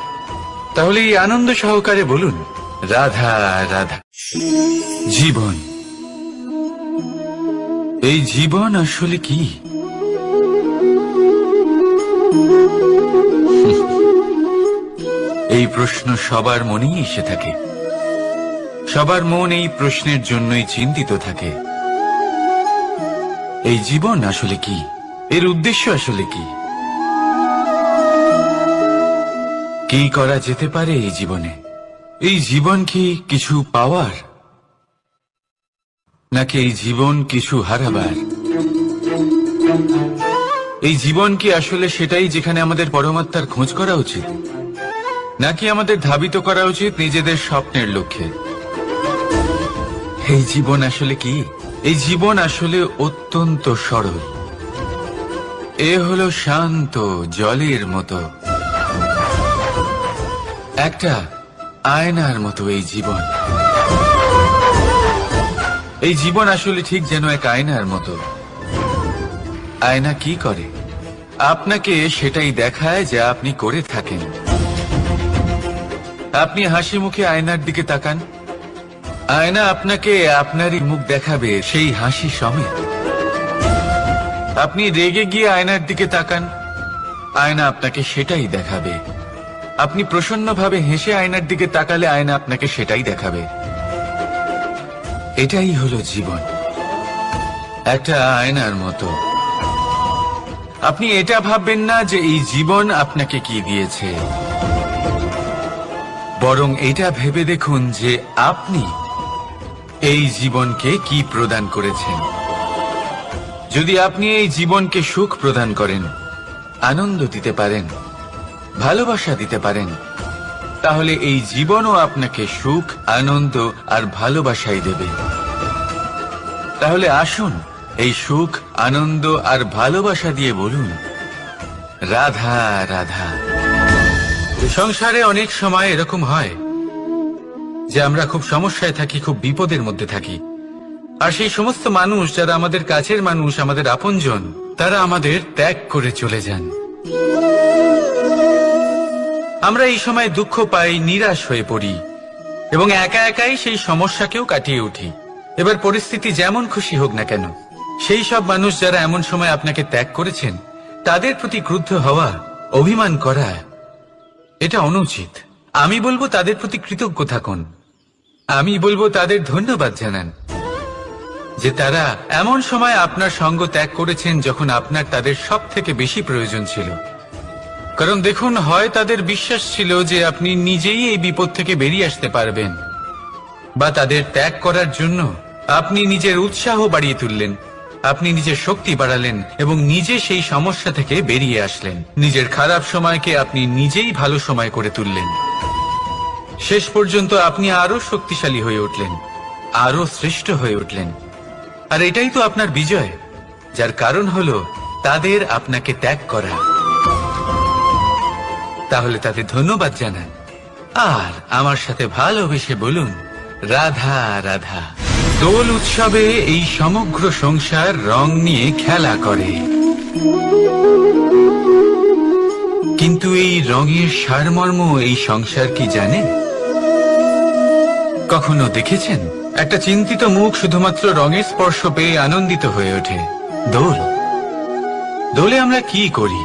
তাহলে এই আনন্দ সহকারে বলুন, রাধা রাধা। জীবন, এই জীবন আসলে কি? এই প্রশ্ন সবার মনেই এসে থাকে। সবার মন এই প্রশ্নের জন্যই চিন্তিত থাকে। এই জীবন আসলে কি? এর উদ্দেশ্য আসলে কি? কি করা যেতে পারে এই জীবনে? এই জীবন কি কিছু পাওয়ার, নাকি এই জীবন কিছু হারাবার? এই জীবন কি আসলে সেটাই যেখানে আমাদের পরমাত্মার খোঁজ করা উচিত, নাকি আমাদের ধাবিত করা উচিত নিজেদের স্বপ্নের লক্ষ্যে? এই জীবন আসলে কি? এই জীবন আসলে অত্যন্ত সরল। এ হলো শান্ত জলের মতো, একটা আয়নার মতো এই জীবন। এই জীবন আসলে ঠিক যেন এক আয়নার মতো। আয়না কি করে? আপনাকে সেটাই দেখায় যা আপনি করে থাকেন। আপনি হাসি মুখে আয়নার দিকে তাকান, আয়না আপনাকে আপনারই মুখ দেখাবে, সেই হাসি সমেত। আপনি রেগে গিয়ে আয়নার দিকে তাকান, আয়না আপনাকে সেটাই দেখাবে। আপনি প্রসন্নভাবে হেসে আয়নার দিকে তাকালে আয়না আপনাকে সেটাই দেখাবে। এটাই হলো জীবন, একটা আয়নার মতো। আপনি এটা ভাববেন না যে এই জীবন আপনাকে কি দিয়েছে, বরং এটা ভেবে দেখুন যে আপনি এই জীবনকে কি প্রদান করেছেন। যদি আপনি এই জীবনকে সুখ প্রদান করেন, আনন্দ দিতে পারেন, ভালোবাসা দিতে পারেন, তাহলে এই জীবনও আপনাকে সুখ, আনন্দ আর ভালোবাসাই দেবে। তাহলে আসুন এই সুখ, আনন্দ আর ভালোবাসা দিয়ে বলুন, রাধা রাধা। সংসারে অনেক সময় এরকম হয় যে আমরা খুব সমস্যায় থাকি, খুব বিপদের মধ্যে থাকি। আর সেই সমস্ত মানুষ যারা আমাদের কাছের মানুষ, আমাদের আপনজন, তারা আমাদের ত্যাগ করে চলে যান। আমরা এই সময় দুঃখ পাই, নিরাশ হয়ে পড়ি এবং একা একাই সেই সমস্যাকেও কাটিয়ে উঠি। এবার পরিস্থিতি যেমন খুশি হোক না কেন, সেই সব মানুষ যারা এমন সময় আপনাকে ত্যাগ করেছেন, তাদের প্রতি ক্রুদ্ধ হওয়া, অভিমান করা, এটা অনুচিত। আমি বলবো তাদের প্রতি কৃতজ্ঞ থাকুন। আমি বলবো তাদের ধন্যবাদ জানান যে তারা এমন সময় আপনার সঙ্গ ত্যাগ করেছেন যখন আপনার তাদের সব থেকে বেশি প্রয়োজন ছিল। কারণ দেখুন, হয় তাদের বিশ্বাস ছিল যে আপনি নিজেই এই বিপদ থেকে বেরিয়ে আসতে পারবেন, বা তাদের ত্যাগ করার জন্য আপনি নিজের উৎসাহ বাড়িয়ে তুললেন, আপনি নিজের শক্তি বাড়ালেন এবং নিজে সেই সমস্যা থেকে বেরিয়ে আসলেন। নিজের খারাপ সময়কে আপনি নিজেই ভালো সময় করে তুললেন। শেষ পর্যন্ত আপনি আরো শক্তিশালী হয়ে উঠলেন, আরো শ্রেষ্ঠ হয়ে উঠলেন। আর এটাই তো আপনার বিজয়, যার কারণ হলো তাদের আপনাকে ত্যাগ করা। তাহলে তাদের ধন্যবাদ জানান আর আমার সাথে ভালোবেসে বলুন, রাধা রাধা। দোল উৎসবে এই সমগ্র সংসার রং নিয়ে খেলা করে, কিন্তু এই রঙের সারমর্ম এই সংসার কি জানে? কখনো দেখেছেন একটা চিন্তিত মুখ শুধুমাত্র রঙের স্পর্শ পেয়ে আনন্দিত হয়ে ওঠে? দোলে আমরা কি করি?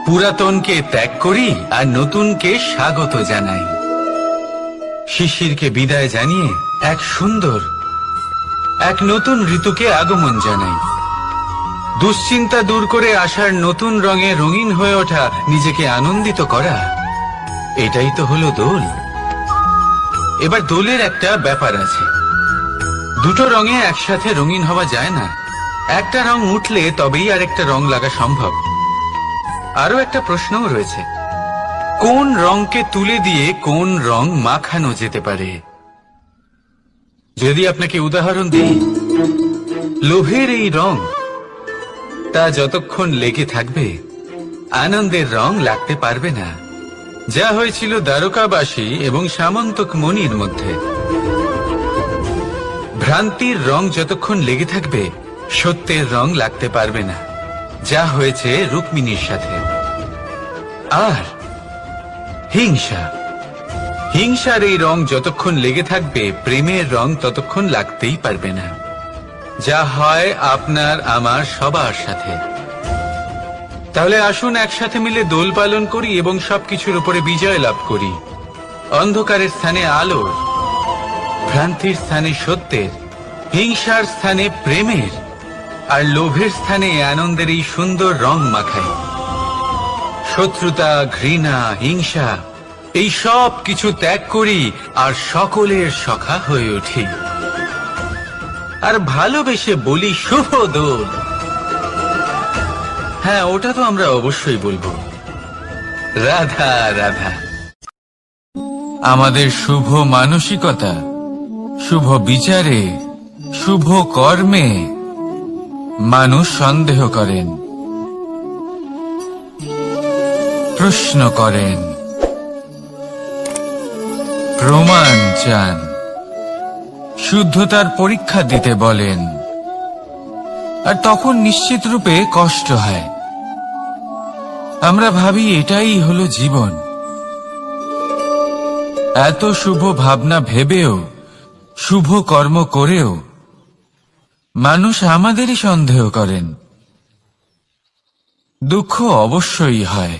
পুরাতনকে ত্যাগ করি আর নতুনকে স্বাগত জানাই। শিশিরকে বিদায় জানিয়ে এক নতুন ঋতুকে আগমন জানাই। দুশ্চিন্তা দূর করে আসার নতুন রঙে রঙিন হয়ে ওঠা, নিজেকে আনন্দিত করা, এটাই তো হলো দোল। এবার দোলের একটা ব্যাপার আছে, দুটো রঙে একসাথে রঙিন হওয়া যায় না। একটা রং উঠলে তবেই আরেকটা রং লাগা সম্ভব। আরো একটা প্রশ্নও রয়েছে, কোন রংকে তুলে দিয়ে কোন রং মাখানো যেতে পারে? যদি আপনাকে উদাহরণ দিই, লোভের এই রং, তা যতক্ষণ লেগে থাকবে আনন্দের রং লাগতে পারবে না। যা হয়েছিল দ্বারকাবাসী এবং সামন্তক মণির মধ্যে। ভ্রান্তির রং যতক্ষণ লেগে থাকবে সত্যের রং লাগতে পারবে না, যা হয়েছে রুক্মিণীর সাথে। আর হিংসার এই রং যতক্ষণ লেগে থাকবে প্রেমের রং ততক্ষণ লাগতেই পারবে না, যা হয় আপনার আমার সবার সাথে। তাহলে আসুন একসাথে মিলে দোল পালন করি এবং সবকিছুর উপরে বিজয় লাভ করি। অন্ধকারের স্থানে আলোর, ভ্রান্তির স্থানে সত্যের, হিংসার স্থানে প্রেমের, আর লোভের স্থানে আনন্দের এই সুন্দর রং মাখাই। শত্রুতা, ঘৃণা, হিংসা, এই সব কিছু ত্যাগ করি আর সকলের সখা হয়ে উঠি। আর ভালোবেসে বলি, শুভ দোল। হ্যাঁ, ওটা তো আমরা অবশ্যই বলবো, রাধা রাধা। আমাদের শুভ মানসিকতা, শুভ বিচারে, শুভ কর্মে মানুষ সন্দেহ করেন, প্রশ্ন করেন, প্রমাণ চান, শুদ্ধতার পরীক্ষা দিতে বলেন। আর তখন নিশ্চিত রূপে কষ্ট হয়। আমরা ভাবি এটাই হলো জীবন। এত শুভ ভাবনা ভেবেও, শুভ কর্ম করেও মানুষ আমাদেরই সন্দেহ করেন, দুঃখ অবশ্যই হয়,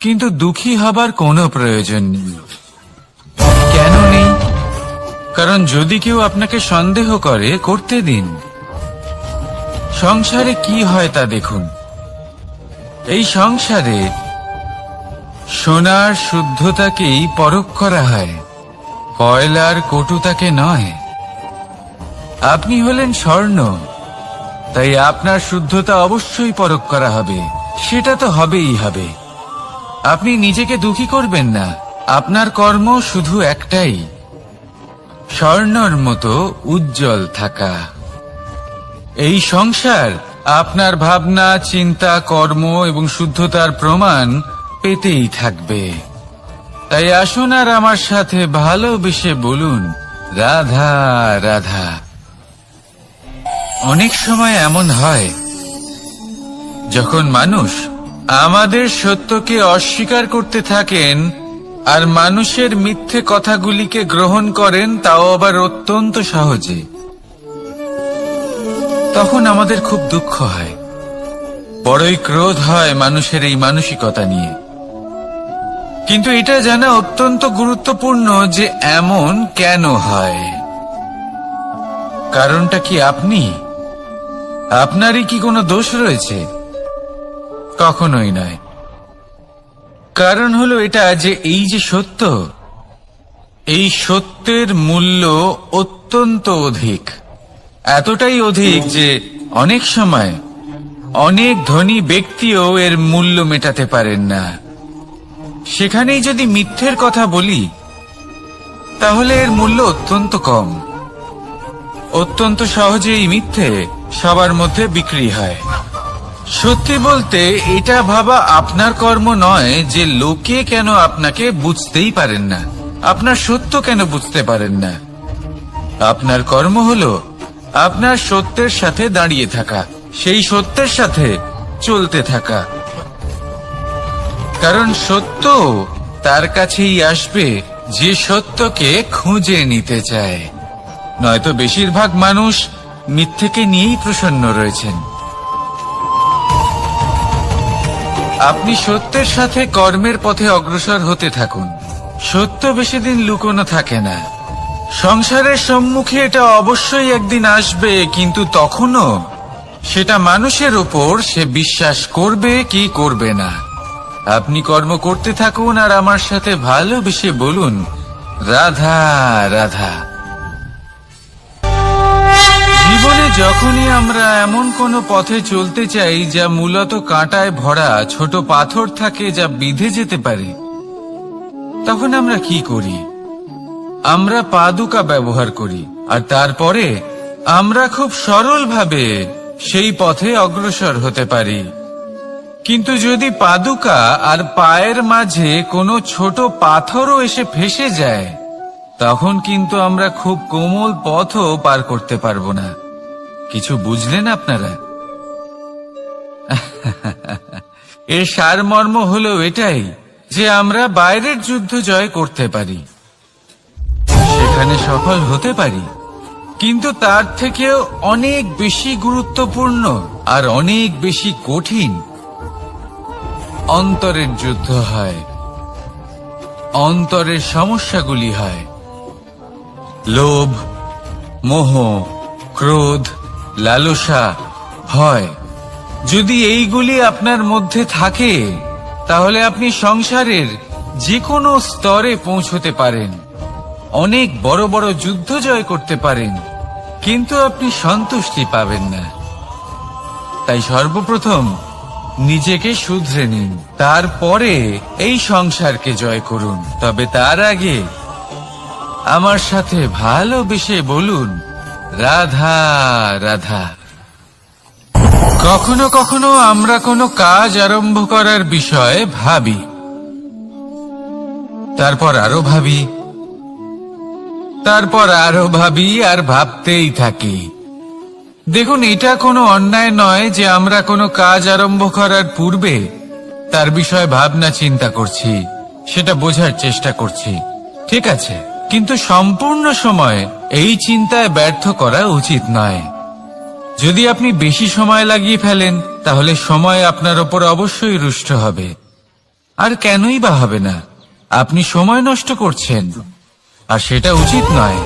কিন্তু দুঃখী হবার কোনো প্রয়োজন নেই। কেন নেই? কারণ যদি কেউ আপনাকে সন্দেহ করে, করতে দিন। সংসারে কি হয় তা দেখুন। এই সংসারে সোনার শুদ্ধতাকেই পরখ করা হয়, কয়লার কটুতাকে নয়। আপনি হলেন স্বর্ণ, তাই আপনার শুদ্ধতা অবশ্যই পরখ করা হবে, সেটা তো হবেই হবে। আপনি নিজেকে দুঃখী করবেন না। আপনার কর্ম শুধু একটাই, স্বর্ণর মতো উজ্জ্বল থাকা। এই সংসার আপনার ভাবনা, চিন্তা, কর্ম এবং শুদ্ধতার প্রমাণ পেতেই থাকবে। তাই আসুন আর আমার সাথে ভালোবেসে বলুন, রাধা রাধা। অনেক সময় এমন হয় যখন মানুষ আমাদের সত্যকে অস্বীকার করতে থাকেন আর মানুষের মিথ্যে কথাগুলিকে গ্রহণ করেন, তাও আবার অত্যন্ত সহজে। তখন আমাদের খুব দুঃখ হয়, বড়ই ক্রোধ হয় মানুষের এই মানসিকতা নিয়ে। কিন্তু এটা জানা অত্যন্ত গুরুত্বপূর্ণ যে এমন কেন হয়। কারণটা কি আপনি? আপনারই কি কোনো দোষ রয়েছে? কখনোই নয়। কারণ হলো এটা যে এই যে সত্য, এই সত্যের মূল্য অত্যন্ত অধিক, এতটাই অধিক যে অনেক সময় অনেক ধনী ব্যক্তিও এর মূল্য মেটাতে পারেন না। সেখানেই যদি মিথ্যের কথা বলি, তাহলে এর মূল্য অত্যন্ত কম। অত্যন্ত সহজেই মিথ্যে সবার মধ্যে বিক্রি হয়। সত্যি বলতে এটা ভাবা আপনার কর্ম নয় যে লোকে কেন আপনাকে বুঝতেই পারেন না, আপনার সত্য কেন বুঝতে পারেন না। আপনার কর্ম হলো আপনার সত্যের সাথে দাঁড়িয়ে থাকা, সেই সত্যের সাথে চলতে থাকা। কারণ সত্য তার কাছেই আসবে যে সত্যকে খুঁজে নিতে চায়। নয়তো বেশিরভাগ মানুষ মিথ্যেকে নিয়েই প্রসন্ন রয়েছেন। আপনি সত্যের সাথে কর্মের পথে অগ্রসর হতে থাকুন। সত্য বেশি দিন লুকোনো থাকে না। সংসারের সম্মুখে এটা অবশ্যই একদিন আসবে, কিন্তু তখনও সেটা মানুষের উপর সে বিশ্বাস করবে কি করবে না। আপনি কর্ম করতে থাকুন আর আমার সাথে ভালোবেসে বলুন, রাধা রাধা। জীবনে যখনই আমরা এমন কোনো পথে চলতে চাই যা মূলত কাঁটায় ভরা ছোট পাথর থাকে, যা বিঁধে যেতে পারে, তখন আমরা কি করি? আমরা পাদুকা ব্যবহার করি, আর তারপরে আমরা খুব সরলভাবে সেই পথে অগ্রসর হতে পারি। কিন্তু যদি পাদুকা আর পায়ের মাঝে কোনো ছোট পাথরও এসে ফেঁসে যায়, তখন কিন্তু আমরা খুব কোমল পথও পার করতে পারবো না। কিছু বুঝলেন আপনারা? এর সারমর্ম হলো এটাই যে আমরা বাইরের যুদ্ধ জয় করতে পারি, সেখানে সফল হতে পারি, কিন্তু তার থেকেও অনেক বেশি গুরুত্বপূর্ণ আর অনেক বেশি কঠিন অন্তরের যুদ্ধ হয়। অন্তরের সমস্যাগুলি হয় লোভ, মোহ, ক্রোধ, লালসা, ভয়। যদি এইগুলি আপনার মধ্যে থাকে, তাহলে আপনি সংসারের যে কোনো স্তরে পৌঁছতে পারেন, অনেক বড় বড় যুদ্ধ জয় করতে পারেন, কিন্তু আপনি সন্তুষ্টি পাবেন না। তাই সর্বপ্রথম নিজেকে শুধরে নিন, তারপরে এই সংসারকে জয় করুন। তবে তার আগে আমার সাথে ভালোবেসে বলুন, রাধা রাধা। কখনো কখনো আমরা কোনো কাজ আরম্ভ করার বিষয়ে ভাবি, তারপর আরো ভাবি, তারপর আরো ভাবি, আর ভাবতেই থাকি। দেখুন, এটা কোনো অন্যায় নয় যে আমরা কোনো কাজ আরম্ভ করার পূর্বে তার বিষয়ে ভাবনা চিন্তা করছি, সেটা বোঝার চেষ্টা করছি, ঠিক আছে। কিন্তু সম্পূর্ণ সময় এই চিন্তায় ব্যর্থ করা উচিত নয়। যদি আপনি বেশি সময় লাগিয়ে ফেলেন, তাহলে সময় আপনার ওপর অবশ্যই রুষ্ট হবে। আর কেনই বা হবে না? আপনি সময় নষ্ট করছেন, আর সেটা উচিত নয়।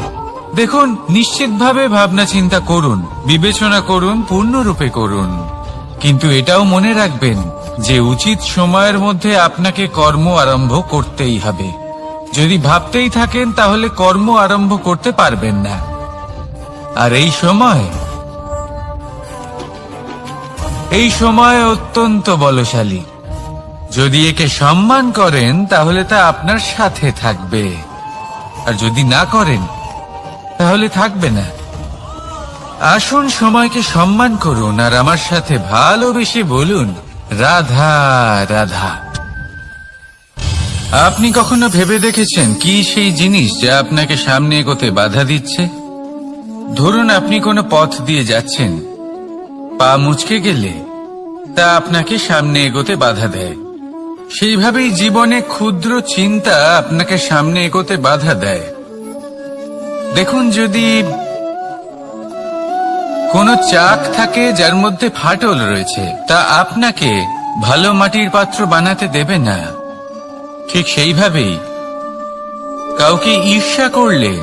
দেখুন, নিশ্চিতভাবে ভাবনা চিন্তা করুন, বিবেচনা করুন, পূর্ণরূপে করুন, কিন্তু এটাও মনে রাখবেন যে উচিত সময়ের মধ্যে আপনাকে কর্ম আরম্ভ করতেই হবে। যদি ভাবতেই থাকেন তাহলে কর্ম আরম্ভ করতে পারবেন না। আর এই সময় অত্যন্ত বলশালী। যদি একে সম্মান করেন তাহলে তা আপনার সাথে থাকবে, আর যদি না করেন তাহলে থাকবে না। আসুন সময়কে সম্মান করুন আর আমার সাথে ভালোবেসে বলুন, রাধা রাধা। আপনি কখনো ভেবে দেখেছেন কি সেই জিনিস যা আপনাকে সামনে এগোতে বাধা দিচ্ছে? ধরুন আপনি কোনো পথ দিয়ে যাচ্ছেন, পা মুচকে গেলে তা আপনাকে সামনে এগোতে বাধা দেয়। সেইভাবেই জীবনে ক্ষুদ্র চিন্তা আপনাকে সামনে এগোতে বাধা দেয়। দেখুন, যদি কোনো চাক থাকে যার মধ্যে ফাটল রয়েছে, তা আপনাকে ভালো মাটির পাত্র বানাতে দেবে না। ঠিক সেইভাবেই কাউকে ঈর্ষা করলে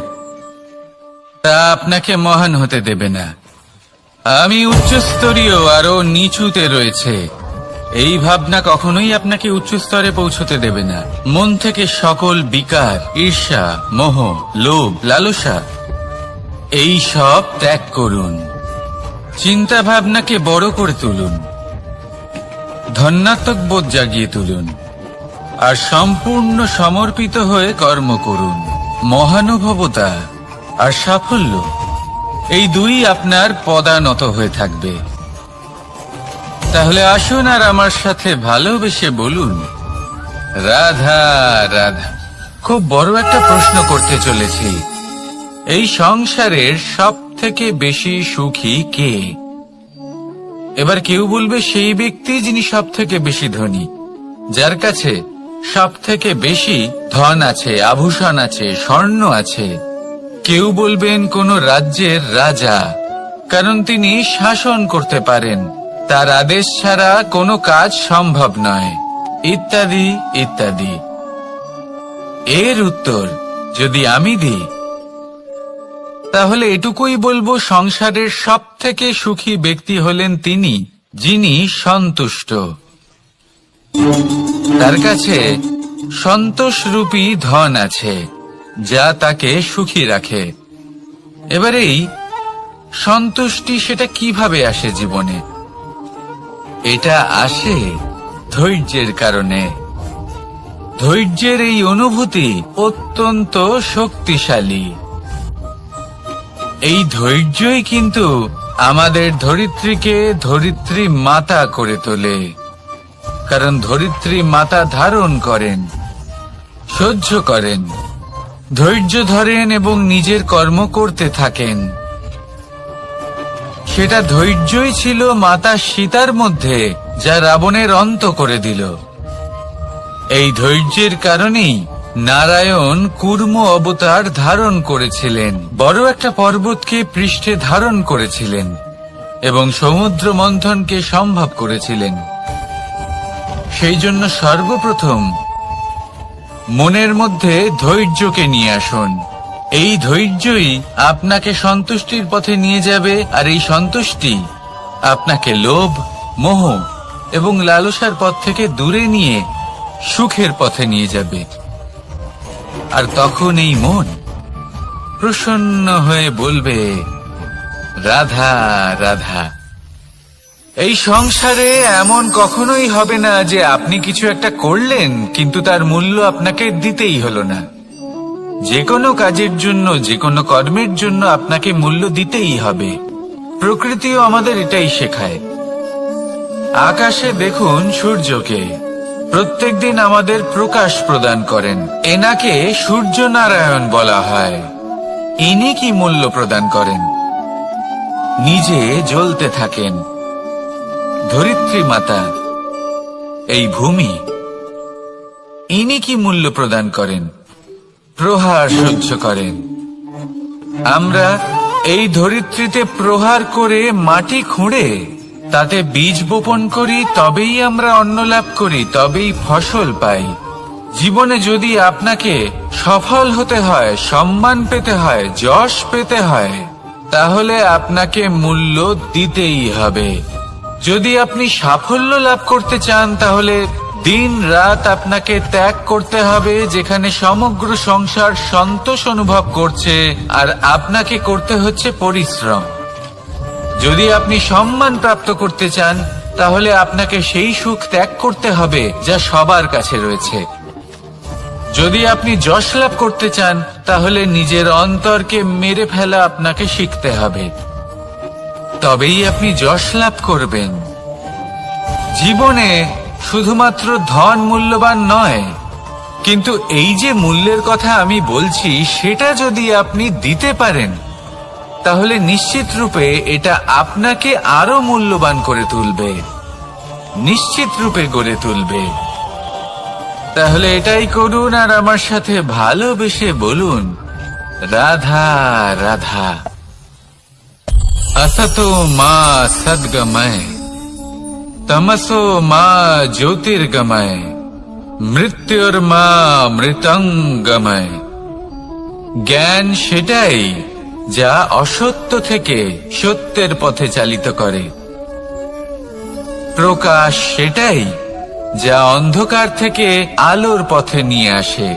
তা আপনাকে মহান হতে দেবে না। আমি উচ্চস্তরীয় আরো নিচুতে রয়েছে, এই ভাবনা কখনোই আপনাকে উচ্চ স্তরে পৌঁছতে দেবে না। মন থেকে সকল বিকার, ঈর্ষা, মোহ, লোভ, লালসা এই সব ত্যাগ করুন। চিন্তা ভাবনাকে বড় করে তুলুন, ধন্যাত্মক বোধ জাগিয়ে তুলুন, আর সম্পূর্ণ সমর্পিত হয়ে কর্ম করুন। মহানুভবতা আর সাফল্য এই দুই আপনার পদানত হয়ে থাকবে। তাহলে আসুন আর আমার সাথে ভালোবেসে বলুন, রাধা রাধা। খুব বড় একটা প্রশ্ন করতে চলেছি, এই সংসারের সব থেকে বেশি সুখী কে? এবার কেউ বলবে সেই ব্যক্তি যিনি সব থেকে বেশি ধনী, যার কাছে সব থেকে বেশি ধন আছে, আভূষণ আছে, স্বর্ণ আছে। কেউ বলবেন কোন রাজ্যের রাজা, কারণ তিনি শাসন করতে পারেন, তার আদেশ ছাড়া কোনো কাজ সম্ভব নয়, ইত্যাদি ইত্যাদি। এর উত্তর যদি আমি দিই তাহলে এটুকুই বলবো, সংসারের সব থেকে সুখী ব্যক্তি হলেন তিনি যিনি সন্তুষ্ট। তার কাছে সন্তোষরূপী ধন আছে যা তাকে সুখী রাখে। এবার এই সন্তুষ্টি সেটা কিভাবে আসে জীবনে? এটা আসে ধৈর্যের কারণে। ধৈর্যের এই অনুভূতি অত্যন্ত শক্তিশালী। এই ধৈর্যই কিন্তু আমাদের ধরিত্রীকে ধরিত্রী মাতা করে তোলে, কারণ ধরিত্রী মাতা ধারণ করেন, সহ্য করেন, ধৈর্য ধরেন এবং নিজের কর্ম করতে থাকেন। সেটা ধৈর্যই ছিল মাতা সীতার মধ্যে, যা রাবণের অন্ত করে দিল। এই ধৈর্যের কারণেই নারায়ণ কুর্ম অবতার ধারণ করেছিলেন, বড় একটা পর্বতকে পৃষ্ঠে ধারণ করেছিলেন এবং সমুদ্র মন্থনকে সম্ভব করেছিলেন। সেই জন্য সর্বপ্রথম মনের মধ্যে ধৈর্যকে নিয়ে আসুন। এই ধৈর্যই আপনাকে সন্তুষ্টির পথে নিয়ে যাবে, আর এই সন্তুষ্টি আপনাকে লোভ, মোহ এবং লালসার পথ থেকে দূরে নিয়ে সুখের পথে নিয়ে যাবে। আর তখন এই মন প্রসন্ন হয়ে বলবে, রাধা রাধা। এই সংসারে এমন কখনোই হবে না যে আপনি কিছু একটা করলেন কিন্তু তার মূল্য আপনাকে দিতেই হলো না। যে কোনো কাজের জন্য, যে কোনো কর্মের জন্য আপনাকে মূল্য দিতেই হবে। প্রকৃতিও আমাদের এটাই শেখায়। আকাশে দেখুন সূর্যকে, প্রত্যেকদিন আমাদের প্রকাশ প্রদান করেন। এনাকে সূর্য নারায়ণ বলা হয়। ইনি কি মূল্য প্রদান করেন? নিজে জ্বলতে থাকেন। ধরিত্রী মাতা, এই ভূমি, ইনি কি মূল্য প্রদান করেন? প্রহার সহ্য করেন। আমরা এই ধরিত্রীতে প্রহার করে মাটি খুঁড়ে তাতে বীজ বপন করি, তবেই আমরা অন্ন লাভ করি, তবেই ফসল পাই। জীবনে যদি আপনাকে সফল হতে হয়, সম্মান পেতে হয়, যশ পেতে হয়, তাহলে আপনাকে মূল্য দিতেই হবে। যদি আপনি সাফল্য লাভ করতে চান, তাহলে দিন রাত আপনাকে ত্যাগ করতে হবে, যেখানে সমগ্র সংসার সন্তোষ অনুভব করছে আর আপনাকে করতে হচ্ছে পরিশ্রম। যদি আপনি সম্মান প্রাপ্ত করতে চান, তাহলে আপনাকে সেই সুখ ত্যাগ করতে হবে যা সবার কাছে রয়েছে। যদি আপনি যশ লাভ করতে চান, তাহলে নিজের অন্তরকে মেরে ফেলা আপনাকে শিখতে হবে, তবেই আপনি যশ লাভ করবেন। জীবনে শুধুমাত্র ধন মূল্যবান নয়, কিন্তু এই যে মূল্যের কথা আমি বলছি, সেটা যদি আপনি দিতে পারেন, তাহলে নিশ্চিত রূপে এটা আপনাকে আরো মূল্যবান করে তুলবে, নিশ্চিত রূপে গড়ে তুলবে। তাহলে এটাই করুন আর আমার সাথে ভালোবেসে বলুন, রাধা রাধা। असतो मा सद्गमय, तमसो मा ज्योतिर्गमय, मृत्युर्मा মৃতঙ্গময়। জ্ঞান সেটাই যা অসত্য থেকে সত্যের পথে চালিত করে। প্রকাশ সেটাই যা অন্ধকার থেকে আলোর পথে নিয়ে আসে।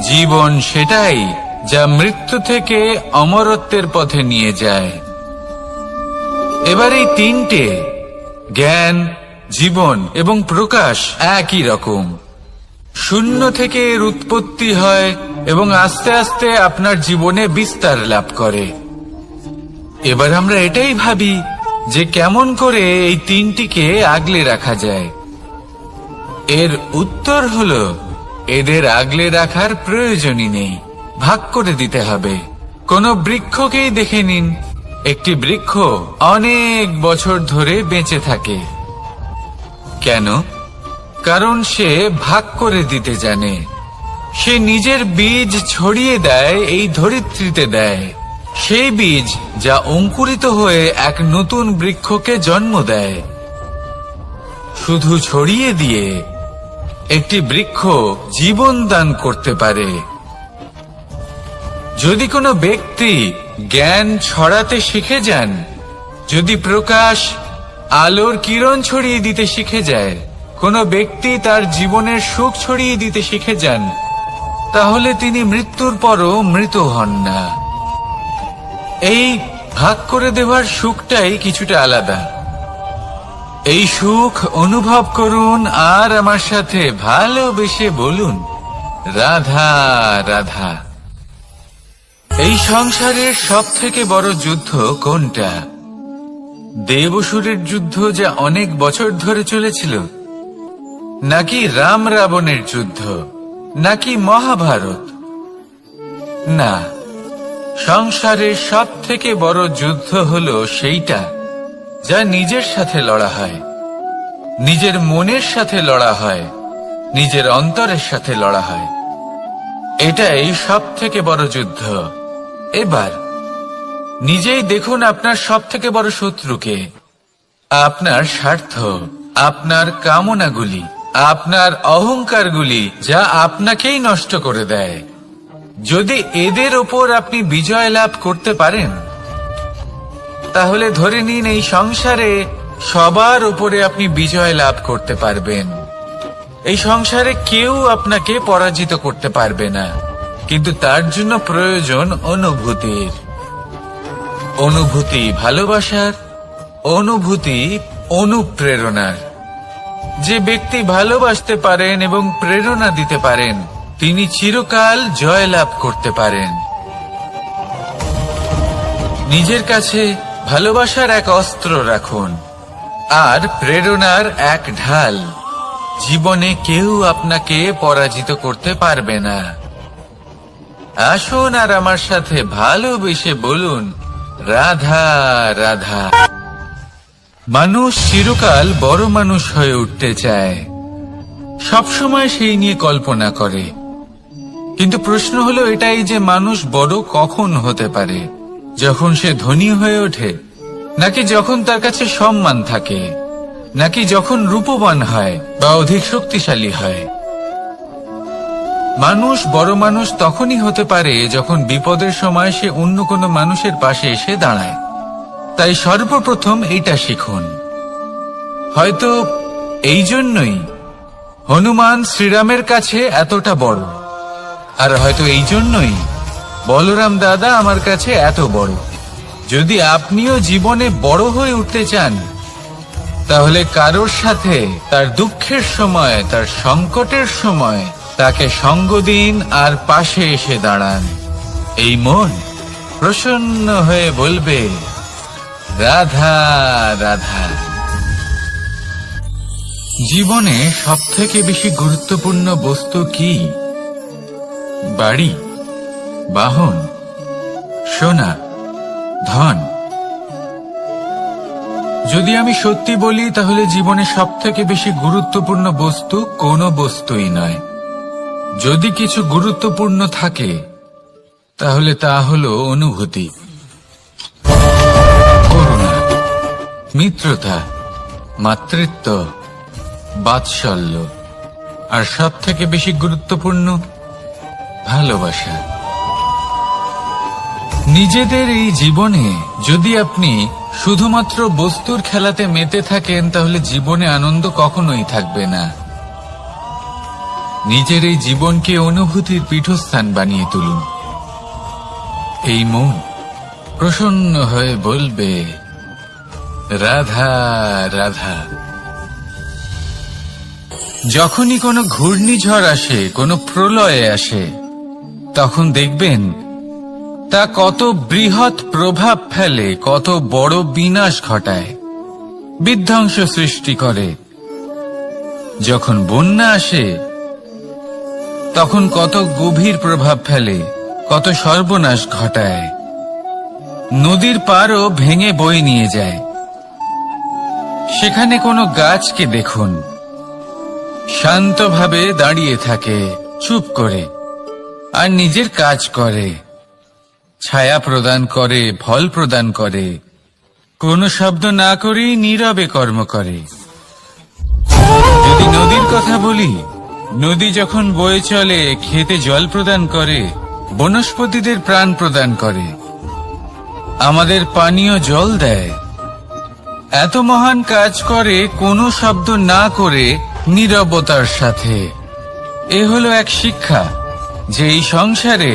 জীবন সেটাই যা মৃত্যু থেকে অমরত্বের পথে নিয়ে যায়। এবার এই তিনটে, জ্ঞান, জীবন এবং প্রকাশ, একই রকম। শূন্য থেকে এর উৎপত্তি হয় এবং আস্তে আস্তে আপনার জীবনে বিস্তার লাভ করে। এবার আমরা এটাই ভাবি যে কেমন করে এই তিনটিকে আগলে রাখা যায়। এর উত্তর হলো, এদের আগলে রাখার প্রয়োজনই নেই, ভাগ করে দিতে হবে। কোন বৃক্ষকেই দেখে নিন, একটি বৃক্ষ অনেক বছর ধরে বেঁচে থাকে। কেন? কারণ সে ভাগ করে দিতে জানে। সে নিজের বীজ ছড়িয়ে দেয়, এই ধরিত্রীতে দেয়, সেই বীজ যা অঙ্কুরিত হয়ে এক নতুন বৃক্ষকে জন্ম দেয়। শুধু ছড়িয়ে দিয়ে একটি বৃক্ষ জীবন দান করতে পারে। যদি কোনো ব্যক্তি জ্ঞান ছড়াতে শিখে যান, যদি প্রকাশ, আলোর কিরণ ছড়িয়ে দিতে শিখে যায়, কোনো ব্যক্তি তার জীবনের সুখ ছড়িয়ে দিতে শিখে যান, তাহলে তিনি মৃত্যুর পরও মৃত হন না। এই ভাগ করে দেওয়ার সুখটাই কিছুটা আলাদা। এই সুখ অনুভব করুন আর আমার সাথে ভালোবেসে বলুন, রাধা রাধা। এই সংসারের সব থেকে বড় যুদ্ধ কোনটা? দেব অসুরের যুদ্ধ যা অনেক বছর ধরে চলেছিল, নাকি রাম রাবণের যুদ্ধ, নাকি মহাভারত? না, সংসারের সব থেকে বড় যুদ্ধ হলো সেইটা যা নিজের সাথে লড়া হয়, নিজের মনের সাথে লড়া হয়, নিজের অন্তরের সাথে লড়া হয়। এটাই সব থেকে বড় যুদ্ধ। এবার নিজেই দেখুন আপনার সব থেকে বড় শত্রুকে। আপনার স্বার্থ, আপনার কামনাগুলি, আপনার অহংকারগুলি, যা আপনাকেই নষ্ট করে দেয়। যদি এদের ওপর আপনি বিজয় লাভ করতে পারেন, তাহলে ধরে নিন এই সংসারে সবার উপরে আপনি বিজয় লাভ করতে পারবেন। এই সংসারে কেউ আপনাকে পরাজিত করতে পারবে না, কিন্তু তার জন্য প্রয়োজন অনুভূতির। অনুভূতি ভালোবাসার, অনুভূতি অনুপ্রেরণার। যে ব্যক্তি ভালোবাসতে পারেন এবং প্রেরণা দিতে পারেন, তিনি চিরকাল জয় লাভ করতে পারেন। নিজের কাছে ভালোবাসার এক অস্ত্র রাখুন আর প্রেরণার এক ঢাল। জীবনে কেউ আপনাকে পরাজিত করতে পারবে না। আসুন আর আমার সাথে ভালোবেসে বলুন, রাধা রাধা। মানুষ চিরকাল বড় মানুষ হয়ে উঠতে চায়, সবসময় সেই নিয়ে কল্পনা করে। কিন্তু প্রশ্ন হলো এটাই যে মানুষ বড় কখন হতে পারে? যখন সে ধনী হয়ে ওঠে, নাকি যখন তার কাছে সম্মান থাকে, নাকি যখন রূপবান হয় বা অধিক শক্তিশালী হয়? মানুষ বড় মানুষ তখনই হতে পারে যখন বিপদের সময় সে অন্য কোনো মানুষের পাশে এসে দাঁড়ায়। তাই সর্বপ্রথম এইটা শিখুন। হয়তো এই জন্যই হনুমান শ্রীরামের কাছে এতটা বড়, আর হয়তো এই জন্যই বলরাম দাদা আমার কাছে এত বড়। যদি আপনিও জীবনে বড় হয়ে উঠতে চান, তাহলে কারোর সাথে তার দুঃখের সময়, তার সংকটের সময় তাকে সঙ্গ দিন আর পাশে এসে দাঁড়ান। এই মন প্রসন্ন হয়ে বলবে, রাধা রাধা। জীবনে সবথেকে বেশি গুরুত্বপূর্ণ বস্তু কি? বাড়ি, বাহন, সোনা, ধন? যদি আমি সত্যি বলি, তাহলে জীবনে সবথেকে বেশি গুরুত্বপূর্ণ বস্তু কোনো বস্তুই নয়। যদি কিছু গুরুত্বপূর্ণ থাকে, তাহলে তা হলো অনুভূতি, করুণা, মিত্রতা, মাতৃত্ব, বাৎসল্য, আর সবথেকে বেশি গুরুত্বপূর্ণ ভালোবাসা। নিজেদের এই জীবনে যদি আপনি শুধুমাত্র বস্তুর খেলাতে মেতে থাকেন, তাহলে জীবনে আনন্দ কখনোই থাকবে না। নিজের এই জীবনকে অনুভূতির পীঠস্থান বানিয়ে তুলুন। এই মন প্রসন্ন হয়ে বলবে, রাধা রাধা। যখনই কোনো ঘূর্ণিঝড় আসে, কোনো প্রলয়ে আসে, তখন দেখবেন তা কত বৃহৎ প্রভাব ফেলে, কত বড় বিনাশ ঘটায়, বিধ্বংস সৃষ্টি করে। যখন বন্যা আসে, তখন কত গভীর প্রভাব ফেলে, কত সর্বনাশ ঘটায়। নদীর পাড়ও ভেঙে বয়ে নিয়ে যায়। সেখানে কোনো গাছকে দেখুন, শান্তভাবে দাঁড়িয়ে থাকে, চুপ করে, আর নিজের কাজ করে, ছায়া প্রদান করে, ফল প্রদান করে, কোনো শব্দ না করেই নীরবে কর্ম করে। যদি নদীর কথা বলি, নদী যখন বয়ে চলে, খেতে জল প্রদান করে, বনস্পতিদের প্রাণ প্রদান করে, আমাদের পানীয় জল দেয়। এত মহান কাজ করে কোনো শব্দ না করে, নীরবতার সাথে। এ হলো এক শিক্ষা যে এই সংসারে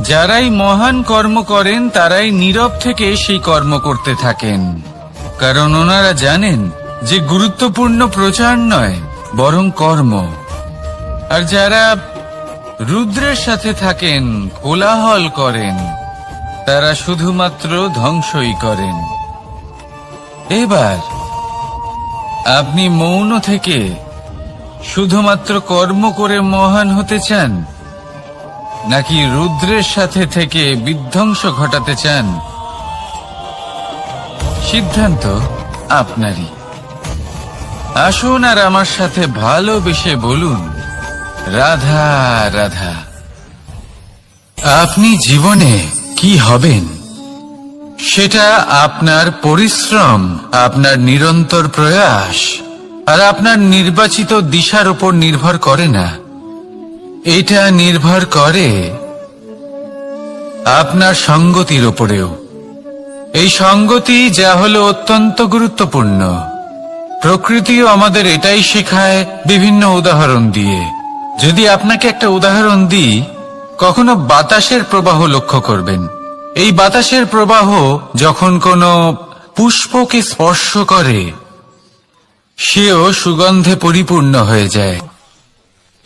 যারাই মহান কর্ম করেন, তারাই নীরব থেকে সেই কর্ম করতে থাকেন। কারণ ওনারা জানেন যে গুরুত্বপূর্ণ প্রচার নয়, বরং কর্ম। আর যারা রুদ্রের সাথে থাকেন, কোলাহল করেন, তারা শুধুমাত্র ধ্বংসই করেন। এবার আপনি মৌন থেকে শুধুমাত্র কর্ম করে মহান হতে চান, নাকি রুদ্রের সাথে থেকে বিধ্বংস ঘটাতে চান? সিদ্ধান্ত আপনারই। আসুন আর আমার সাথে ভালোবেসে বলুন, রাধা রাধা। আপনি জীবনে কি হবেন, সেটা আপনার পরিশ্রম, আপনার নিরন্তর প্রয়াস আর আপনার নির্বাচিত দিশার উপর নির্ভর করে না। এটা নির্ভর করে আপনার সঙ্গতির উপরেও। এই সঙ্গতি যা হলো অত্যন্ত গুরুত্বপূর্ণ। প্রকৃতিও আমাদের এটাই শেখায় বিভিন্ন উদাহরণ দিয়ে। যদি আপনাকে একটা উদাহরণ দিই, কখনো বাতাসের প্রবাহ লক্ষ্য করবেন। এই বাতাসের প্রবাহ যখন কোনো পুষ্পকে স্পর্শ করে, সেও সুগন্ধে পরিপূর্ণ হয়ে যায়।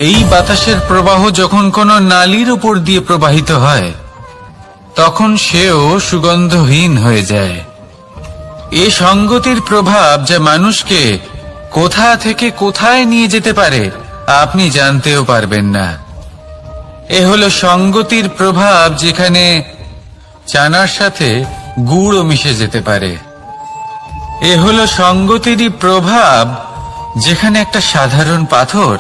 এই বাতাসের প্রবাহ যখন কোনো নালীর উপর দিয়ে প্রবাহিত হয়, তখন সেও সুগন্ধহীন হয়ে যায়। এ সঙ্গতির প্রভাব যা মানুষকে কোথা থেকে কোথায় নিয়ে যেতে পারে, আপনি জানতেও পারবেন না। এ হলো সঙ্গতির প্রভাব, যেখানে চানার সাথে গুড়ও মিশে যেতে পারে। এ হলো সঙ্গতিরই প্রভাব, যেখানে একটা সাধারণ পাথর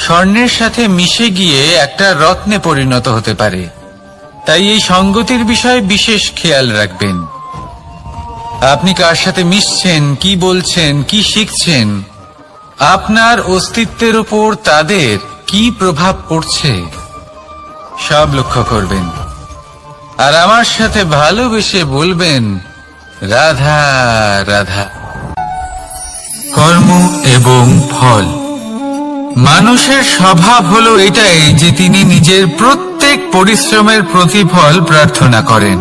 স্বর্ণের সাথে মিশে গিয়ে একটা রত্নে পরিণত হতে পারে। তাই এই সঙ্গতির বিষয়ে বিশেষ খেয়াল রাখবেন। আপনি কার সাথে মিশছেন, কি বলছেন, কি শিখছেন, আপনার অস্তিত্বের উপর তাদের কি প্রভাব পড়ছে সব লক্ষ্য করবেন। আর আমার সাথে ভালোবেসে বলবেন, রাধা রাধা। কর্ম এবং ফল। মানুষের স্বভাব হলো এটাই যে তিনি নিজের প্রত্যেক পরিশ্রমের প্রতিফল প্রার্থনা করেন।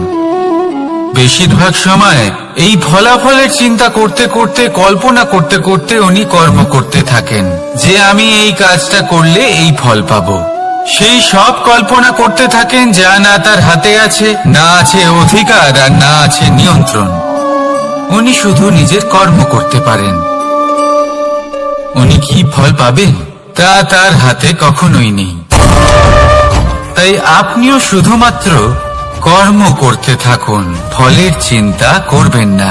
বেশিরভাগ সময় এই ফলাফলের চিন্তা করতে করতে, কল্পনা করতে করতে উনি কর্ম করতে থাকেন যে আমি এই কাজটা করলে এই ফল পাবো। সেই সব কল্পনা করতে থাকেন যা না তার হাতে আছে, না আছে অধিকার, আর না আছে নিয়ন্ত্রণ। উনি শুধু নিজের কর্ম করতে পারেন। উনি কি ফল পাবেন তা তার হাতে কখনোই নেই। তাই আপনিও শুধুমাত্র কর্ম করতে থাকুন, ফলের চিন্তা করবেন না।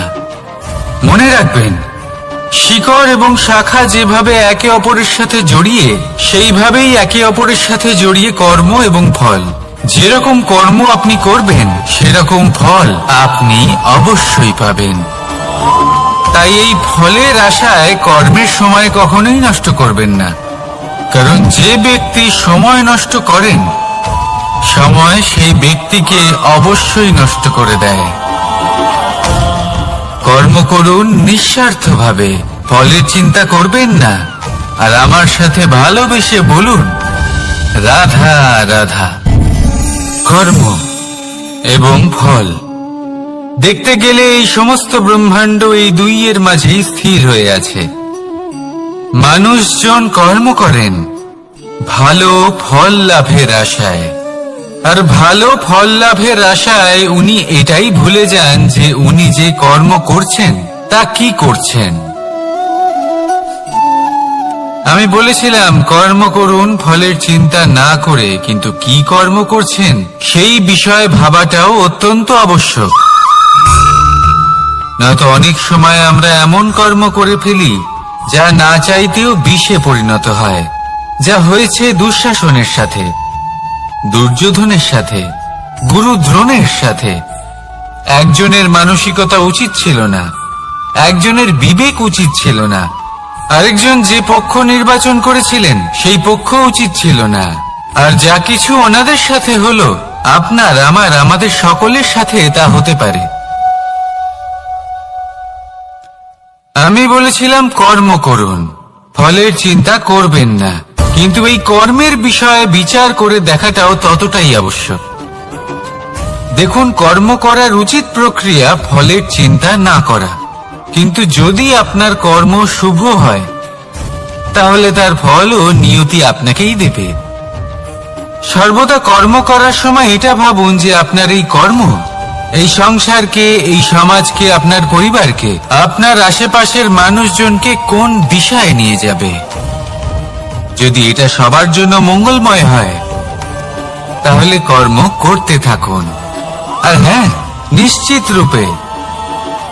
মনে রাখবেন, শিকড় এবং শাখা যেভাবে একে অপরের সাথে জড়িয়ে, সেইভাবেই একে অপরের সাথে জড়িয়ে কর্ম এবং ফল। যেরকম কর্ম আপনি করবেন সেরকম ফল আপনি অবশ্যই পাবেন। তাই এই ফলের আশায় কর্মের সময় কখনোই নষ্ট করবেন না, কারণ যে ব্যক্তি সময় নষ্ট করেন, সময় সেই ব্যক্তিকে অবশ্যই নষ্ট করে দেয়। কর্ম করুন নিঃস্বার্থভাবে, ফলের চিন্তা করবেন না। আর আমার সাথে ভালোবেসে বলুন, রাধা রাধা। কর্ম এবং ফল। দেখতে গেলে এই সমস্ত ব্রহ্মাণ্ড এই দুইয়ের মাঝেই স্থির হয়ে আছে। মানুষজন কর্ম করেন ভালো ফল লাভের আশায়, আর ভালো ফল লাভের আশায় উনি এটাই ভুলে যান যে উনি যে কর্ম করছেন তা কি করছেন। আমি বলেছিলাম কর্ম করুন ফলের চিন্তা না করে, কিন্তু কি কর্ম করছেন সেই বিষয়ে ভাবাটাও অত্যন্ত আবশ্যক। নয়তো অনেক সময় আমরা এমন কর্ম করে ফেলি যা না চাইতেও বিষে পরিণত হয়, যা হয়েছে দুঃশাসনের সাথে, দুর্যোধনের সাথে, গুরু দ্রোণের সাথে। একজনের মানসিকতা উচিত ছিল না, একজনের বিবেক উচিত ছিল না, আরেকজন যে পক্ষ নির্বাচন করেছিলেন সেই পক্ষ উচিত ছিল না। আর যা কিছু ওনাদের সাথে হলো, আপনার, আমার, আমাদের সকলের সাথে তা হতে পারে। আমি বলেছিলাম কর্ম করুন, ফলের চিন্তা করবেন না, কিন্তু এই কর্মের বিষয়ে বিচার করে দেখাটাও ততটাই আবশ্যক। দেখুন, কর্ম করার উচিত প্রক্রিয়া ফলের চিন্তা না করা, কিন্তু যদি আপনার কর্ম শুভ হয় তাহলে তার ফলও নিয়তি আপনাকেই দেবে। সর্বদা কর্ম করার সময় এটা ভাবুন যে আপনার এই কর্ম এই সংসারকে, এই সমাজকে, আপনার পরিবারকে, আপনার আশেপাশের মানুষজনকে কোন দিশায় নিয়ে যাবে। যদি এটা সবার জন্য মঙ্গলময় হয় তাহলে কর্ম করতে থাকুন। আর হ্যাঁ, নিশ্চিত রূপে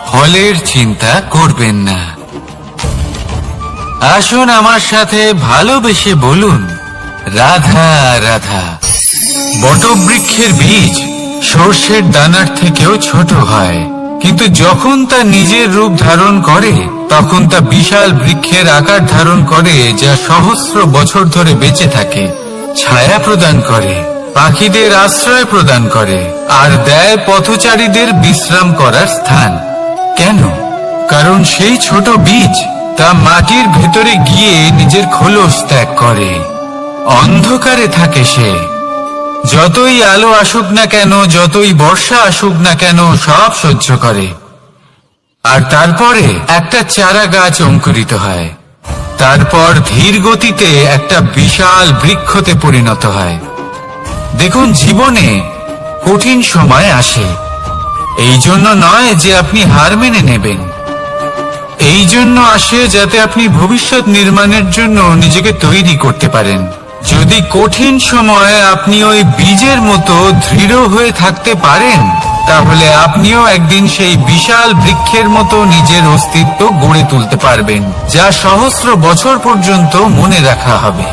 ফলের চিন্তা করবেন না। আসুন আমার সাথে ভালোবেসে বলুন, রাধা রাধা। বটবৃক্ষের বীজ সর্ষের দানার থেকেও ছোট হয়, কিন্তু যখন তা নিজের রূপ ধারণ করে তখন তা বিশাল বৃক্ষের আকার ধারণ করে, যা সহস্র বছর ধরে বেঁচে থাকে, ছায়া প্রদান করে, পাখিদের আশ্রয় প্রদান করে, আর দেয় পথচারীদের বিশ্রাম করার স্থান। কেন? কারণ সেই ছোট বীজ তা মাটির ভেতরে গিয়ে নিজের খোলস ত্যাগ করে। অন্ধকারে থাকে সে, যতই আলো আসুক না কেন, যতই বর্ষা আসুক না কেন, সব সহ্য করে। আর তারপরে একটা চারা গাছ অঙ্কুরিত হয়, তারপর ধীর গতিতে একটা বিশাল বৃক্ষতে পরিণত হয়। দেখুন, জীবনে কঠিন সময় আসে, এই জন্য নয় যে আপনি হার মেনে নেবেন, এই জন্য আসে যাতে আপনি ভবিষ্যৎ নির্মাণের জন্য নিজেকে তৈরি করতে পারেন। যদি কঠিন সময়ে আপনি ওই বীজের মতো দৃঢ় হয়ে থাকতে পারেন, তাহলে আপনিও একদিন সেই বিশাল বৃক্ষের মতো নিজের অস্তিত্ব গড়ে তুলতে পারবেন, যা সহস্র বছর পর্যন্ত মনে রাখা হবে।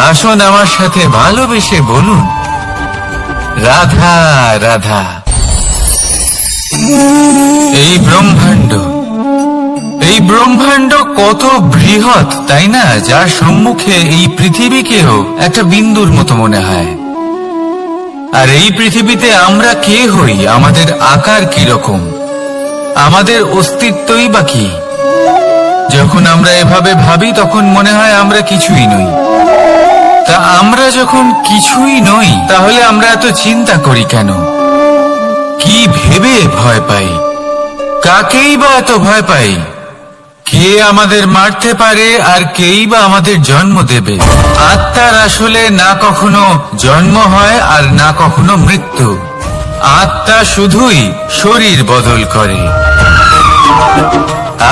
আসুন আমার সাথে ভালোবেসে বলুন, রাধা রাধা। এই ব্রহ্মাণ্ড কত বৃহৎ, তাই না? যার সম্মুখে এই পৃথিবীকেও একটা বিন্দুর মতো মনে হয়। আর এই পৃথিবীতে আমরা কে হই, আমাদের আকার কিরকম, আমাদের অস্তিত্বই বা কি? যখন আমরা এভাবে ভাবি তখন মনে হয় আমরা কিছুই নই। তা আমরা যখন কিছুই নই, তাহলে আমরা এত চিন্তা করি কেন? কি ভেবে ভয় পাই? কাকেই বা এত ভয় পাই? কে আমাদের মারতে পারে আর কেই বা আমাদের জন্ম দেবে? আত্মার আসলে না কখনো জন্ম হয় আর না কখনো মৃত্যু। আত্মা শুধুই শরীর বদল করে।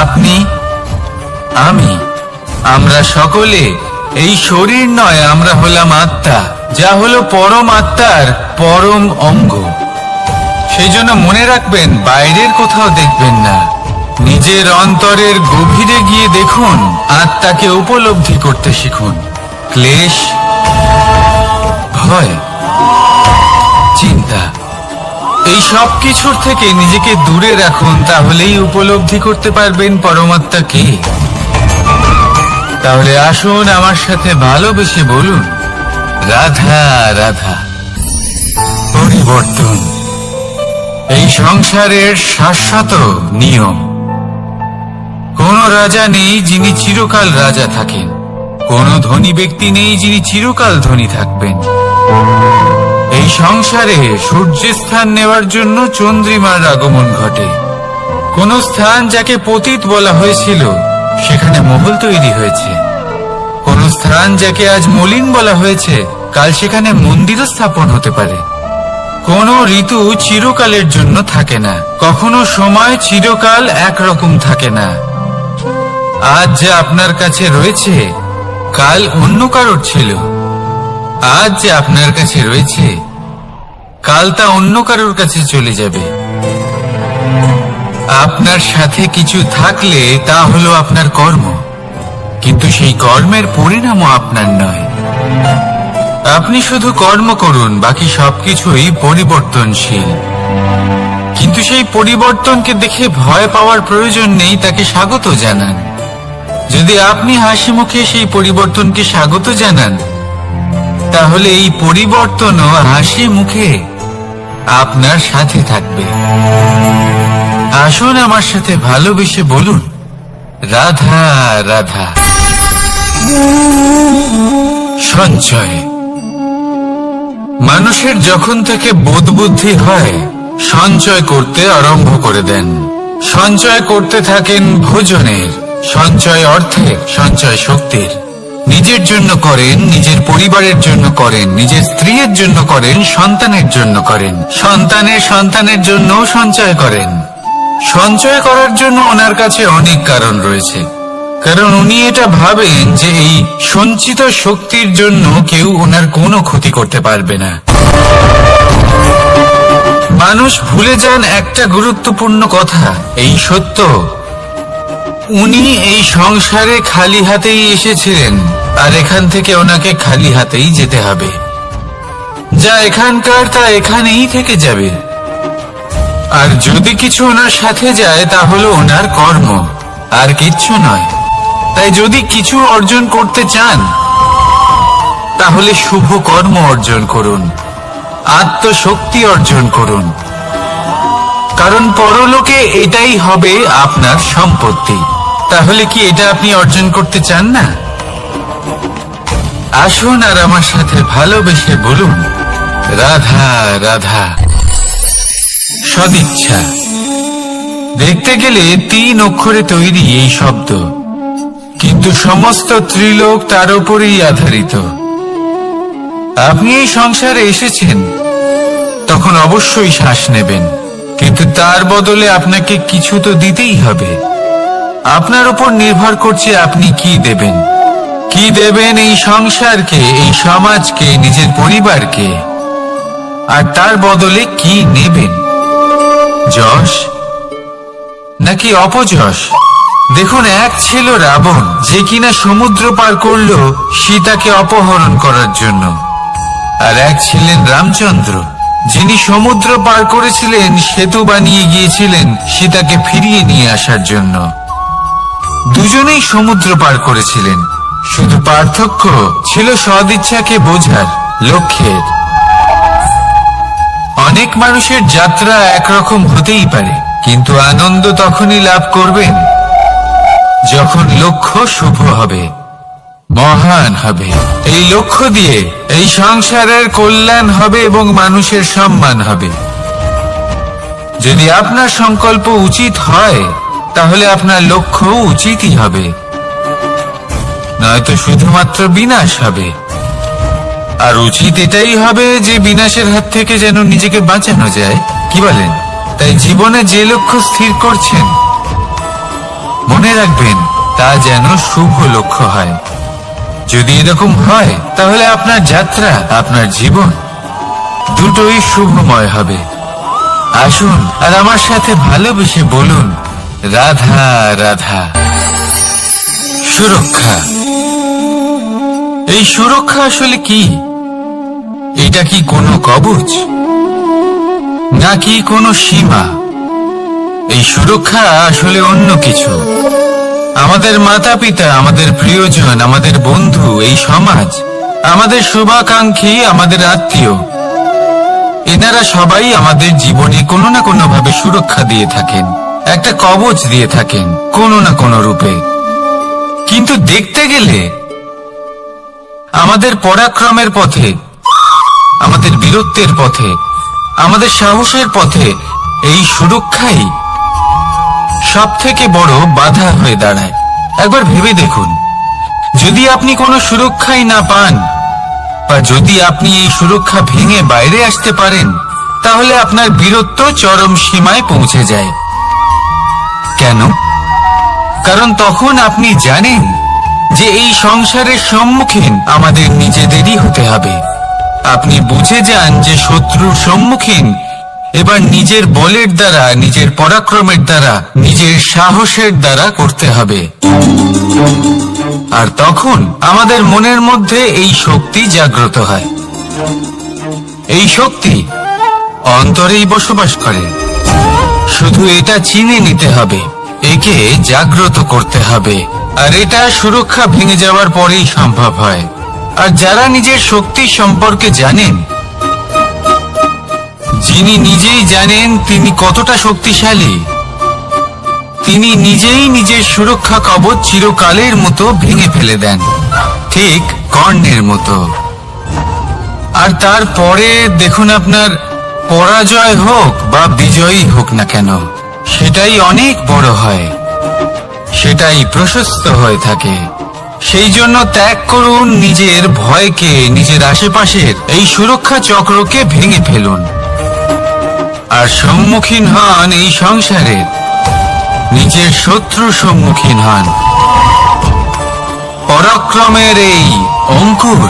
আপনি, আমি, আমরা সকলে এই শরীর নয়, আমরা হলাম আত্মা, যা হলো পরম আত্মার পরম অঙ্গ। সেই জন্য মনে রাখবেন, বাইরের কোথাও দেখবেন না, নিজের অন্তরের গভীরে গিয়ে দেখুন, আত্মাকে উপলব্ধি করতে শিখুন। ক্লেশ, ভয়, চিন্তা, এই সব কিছুর থেকে নিজেকে দূরে রাখুন, তাহলেই উপলব্ধি করতে পারবেন পরমাত্মাকে। তাহলে আসুন আমার সাথে ভালোবেসে বলুন, রাধা রাধা। পরিবর্তন এই সংসারের শাশ্বত নিয়ম। কোন রাজা নেই যিনি চিরকাল রাজা থাকেন, কোন ধনী ব্যক্তি নেই যিনি চিরকাল ধনী থাকবেন। এই সংসারে সূর্যের স্থান নেওয়ার জন্য চন্দ্রিমার আগমন ঘটে। কোন স্থান যাকে পতিত বলা হয়েছিল, সেখানে মহল তৈরি হয়েছে। কোন স্থান যাকে আজ মলিন বলা হয়েছে, কাল সেখানে মন্দিরও স্থাপন হতে পারে। কোন ঋতু চিরকালের জন্য থাকে না, কখনো সময় চিরকাল একরকম থাকে না। আজ যা আপনার কাছে রয়েছে, কাল অন্য কারোর ছিল। আজ যে আপনার কাছে রয়েছে, কাল তা অন্য কারোর কাছে চলে যাবে। আপনার সাথে কিছু থাকলে তা হলো আপনার কর্ম, কিন্তু সেই কর্মের পরিণামও আপনার নয়। আপনি শুধু কর্ম করুন, বাকি সবকিছুই পরিবর্তনশীল। কিন্তু সেই পরিবর্তনকে দেখে ভয় পাওয়ার প্রয়োজন নেই, তাকে স্বাগত জানান। যদি আপনি হাসি মুখে সেই পরিবর্তনকে স্বাগত জানান, তাহলে এই পরিবর্তনও হাসি মুখে আপনার সাথে থাকবে। আসুন আমার সাথে ভালোবেসে বলুন, রাধা রাধা। সঞ্চয়। মানুষের যখন থেকে বোধ বুদ্ধি হয়, সঞ্চয় করতে আরম্ভ করে দেন। সঞ্চয় করতে থাকেন ভোজনের, সঞ্চয় অর্থের, সঞ্চয় শক্তির। নিজের জন্য করেন, নিজের পরিবারের জন্য করেন, নিজের স্ত্রীর জন্য করেন, সন্তানের জন্য করেন, সন্তানের সন্তানের জন্য সঞ্চয় করেন। সঞ্চয় করার জন্য ওনার কাছে অনেক কারণ রয়েছে, কারণ উনি এটা ভাবেন যে এই সঞ্চিত শক্তির জন্য কেউ ওনার কোনো ক্ষতি করতে পারবে না। মানুষ ভুলে যান একটা গুরুত্বপূর্ণ কথা, এই সত্য, উনি এই সংসারে খালি হাতেই এসেছিলেন, আর এখান থেকে ওনাকে খালি হাতেই যেতে হবে। যা এখানকার তা এখানেই থেকে যাবে। আর যদি কিছু ওনার সাথে যায়, তা হলো ওনার কর্ম, আর কিচ্ছু নয়। তাই যদি কিছু অর্জন করতে চান, তাহলে শুভ কর্ম অর্জন করুন, আত্মশক্তি অর্জন করুন, কারণ পরলোকে এটাই হবে আপনার সম্পত্তি। তাহলে কি এটা আপনি অর্জন করতে চান না? আসুন আর আমার সাথে ভালোবেসে বলুন, রাধা রাধা। সদিচ্ছা। দেখতে গেলে 3 অক্ষরে তৈরি এই শব্দ, কিন্তু সমস্ত ত্রিলোক তার উপরেই আধারিত। আপনি এই সংসারে এসেছেন, তখন অবশ্যই শ্বাস নেবেন, কিন্তু তার বদলে আপনাকে কিছু তো দিতেই হবে। আপনার উপর নির্ভর করছে আপনি কি দেবেন। কি দেবেন এই সংসারকে, এই সমাজকে, নিজের পরিবারকে, আর তার বদলে কি নেবেন? যশ নাকি অপযশ? দেখুন, এক ছিল রাবণ, যে কিনা সমুদ্র পার করলো সীতাকে অপহরণ করার জন্য, আর এক ছিলেন রামচন্দ্র, যিনি সমুদ্র পার করেছিলেন সেতু বানিয়ে গিয়েছিলেন সীতাকে ফিরিয়ে নিয়ে আসার জন্য। দুজনেই সমুদ্র পার করেছিলেন, শুধু পার্থক্য ছিল সদিচ্ছাকে বোঝার লক্ষ্যের। অনেক মানুষের যাত্রা একরকম হতেই পারে, কিন্তু আনন্দ তখনই লাভ করবেন যখন লক্ষ্য শুভ হবে, মহান হবে। এই লক্ষ্য দিয়ে এই সংসারের কল্যাণ হবে এবং মানুষের সম্মান হবে। যদি আপনার সংকল্প উচিত হয় তাহলে আপনার লক্ষ্য উচিতই হবে, নয়তো শুধুমাত্র বিনাশ হবে। আর উচিত এটাই হবে যে বিনাশের হাত থেকে যেন নিজেকে বাঁচানো যায়, কি বলেন? তাই জীবনে যে লক্ষ্য স্থির করছেন মনে রাখবেন তা যেন শুভ লক্ষ্য হয়। যদি এরকম হয় তাহলে আপনার যাত্রা, আপনার জীবন দুটোই শুভময় হবে। আসুন আর আমার সাথে ভালোবেসে বলুন, রাধা রাধা। সুরক্ষা। এই সুরক্ষা আসলে কি? এটা কি কোনো কবচ নাকি কোনো সীমা? এই সুরক্ষা আসলে অন্য কিছু। আমাদের মাতা পিতা, আমাদের প্রিয়জন, আমাদের বন্ধু, এই সমাজ, আমাদের শুভাকাঙ্ক্ষী, আমাদের আত্মীয়, এনারা সবাই আমাদের জীবনে কোনো না কোনো ভাবে সুরক্ষা দিয়ে থাকেন, একটা কবচ দিয়ে থাকেন কোনো না কোনো রূপে। কিন্তু দেখতে গেলে আমাদের পরাক্রমের পথে, আমাদের বীরত্বের পথে, আমাদের সাহসের পথে এই সুরক্ষাই সব থেকে বড় বাধা হয়ে দাঁড়ায়। একবার ভেবে দেখুন, যদি আপনি কোনো সুরক্ষাই না পান, বা যদি আপনি এই সুরক্ষা ভেঙে বাইরে আসতে পারেন, তাহলে আপনার বীরত্ব চরম সীমায় পৌঁছে যায়। কেন? কারণ তখন আপনি জানেন যে এই সংসারের সম্মুখীন আমাদের নিজেদেরই হতে হবে। আপনি বুঝে যান যে শত্রুর সম্মুখীন এবার নিজের বলের দ্বারা, নিজের পরাক্রমের দ্বারা, নিজের সাহসের দ্বারা করতে হবে। আর তখন আমাদের মনের মধ্যে এই শক্তি জাগ্রত হয়। এই শক্তি অন্তরেই বসবাস করে, শুধু এটা চিনে নিতে হবে, একে জাগ্রত করতে হবে। আর এটা সুরক্ষা ভেঙে যাওয়ার পরেই সম্ভব হয়। আর যারা নিজের শক্তি সম্পর্কে জানেন, যিনি নিজেই জানেন তিনি কতটা শক্তিশালী, তিনি নিজেই নিজের সুরক্ষা কবচ চিরকালের মতো ভেঙে ফেলে দেন, ঠিক কর্ণের মতো। আর তারপরে দেখুন, আপনার পরাজয় হোক বা বিজয়ী হোক না কেন, সেটাই অনেক বড় হয়, সেটাই প্রশস্ত হয়ে থাকে। সেই জন্য ত্যাগ করুন নিজের ভয়কে, নিজের আশেপাশের এই সুরক্ষা চক্রকে ভেঙে ফেলুন, আর সম্মুখীন হন এই সংসারের নিজের শত্রু সম্মুখীন হন। পরাক্রমের এই অঙ্কুর,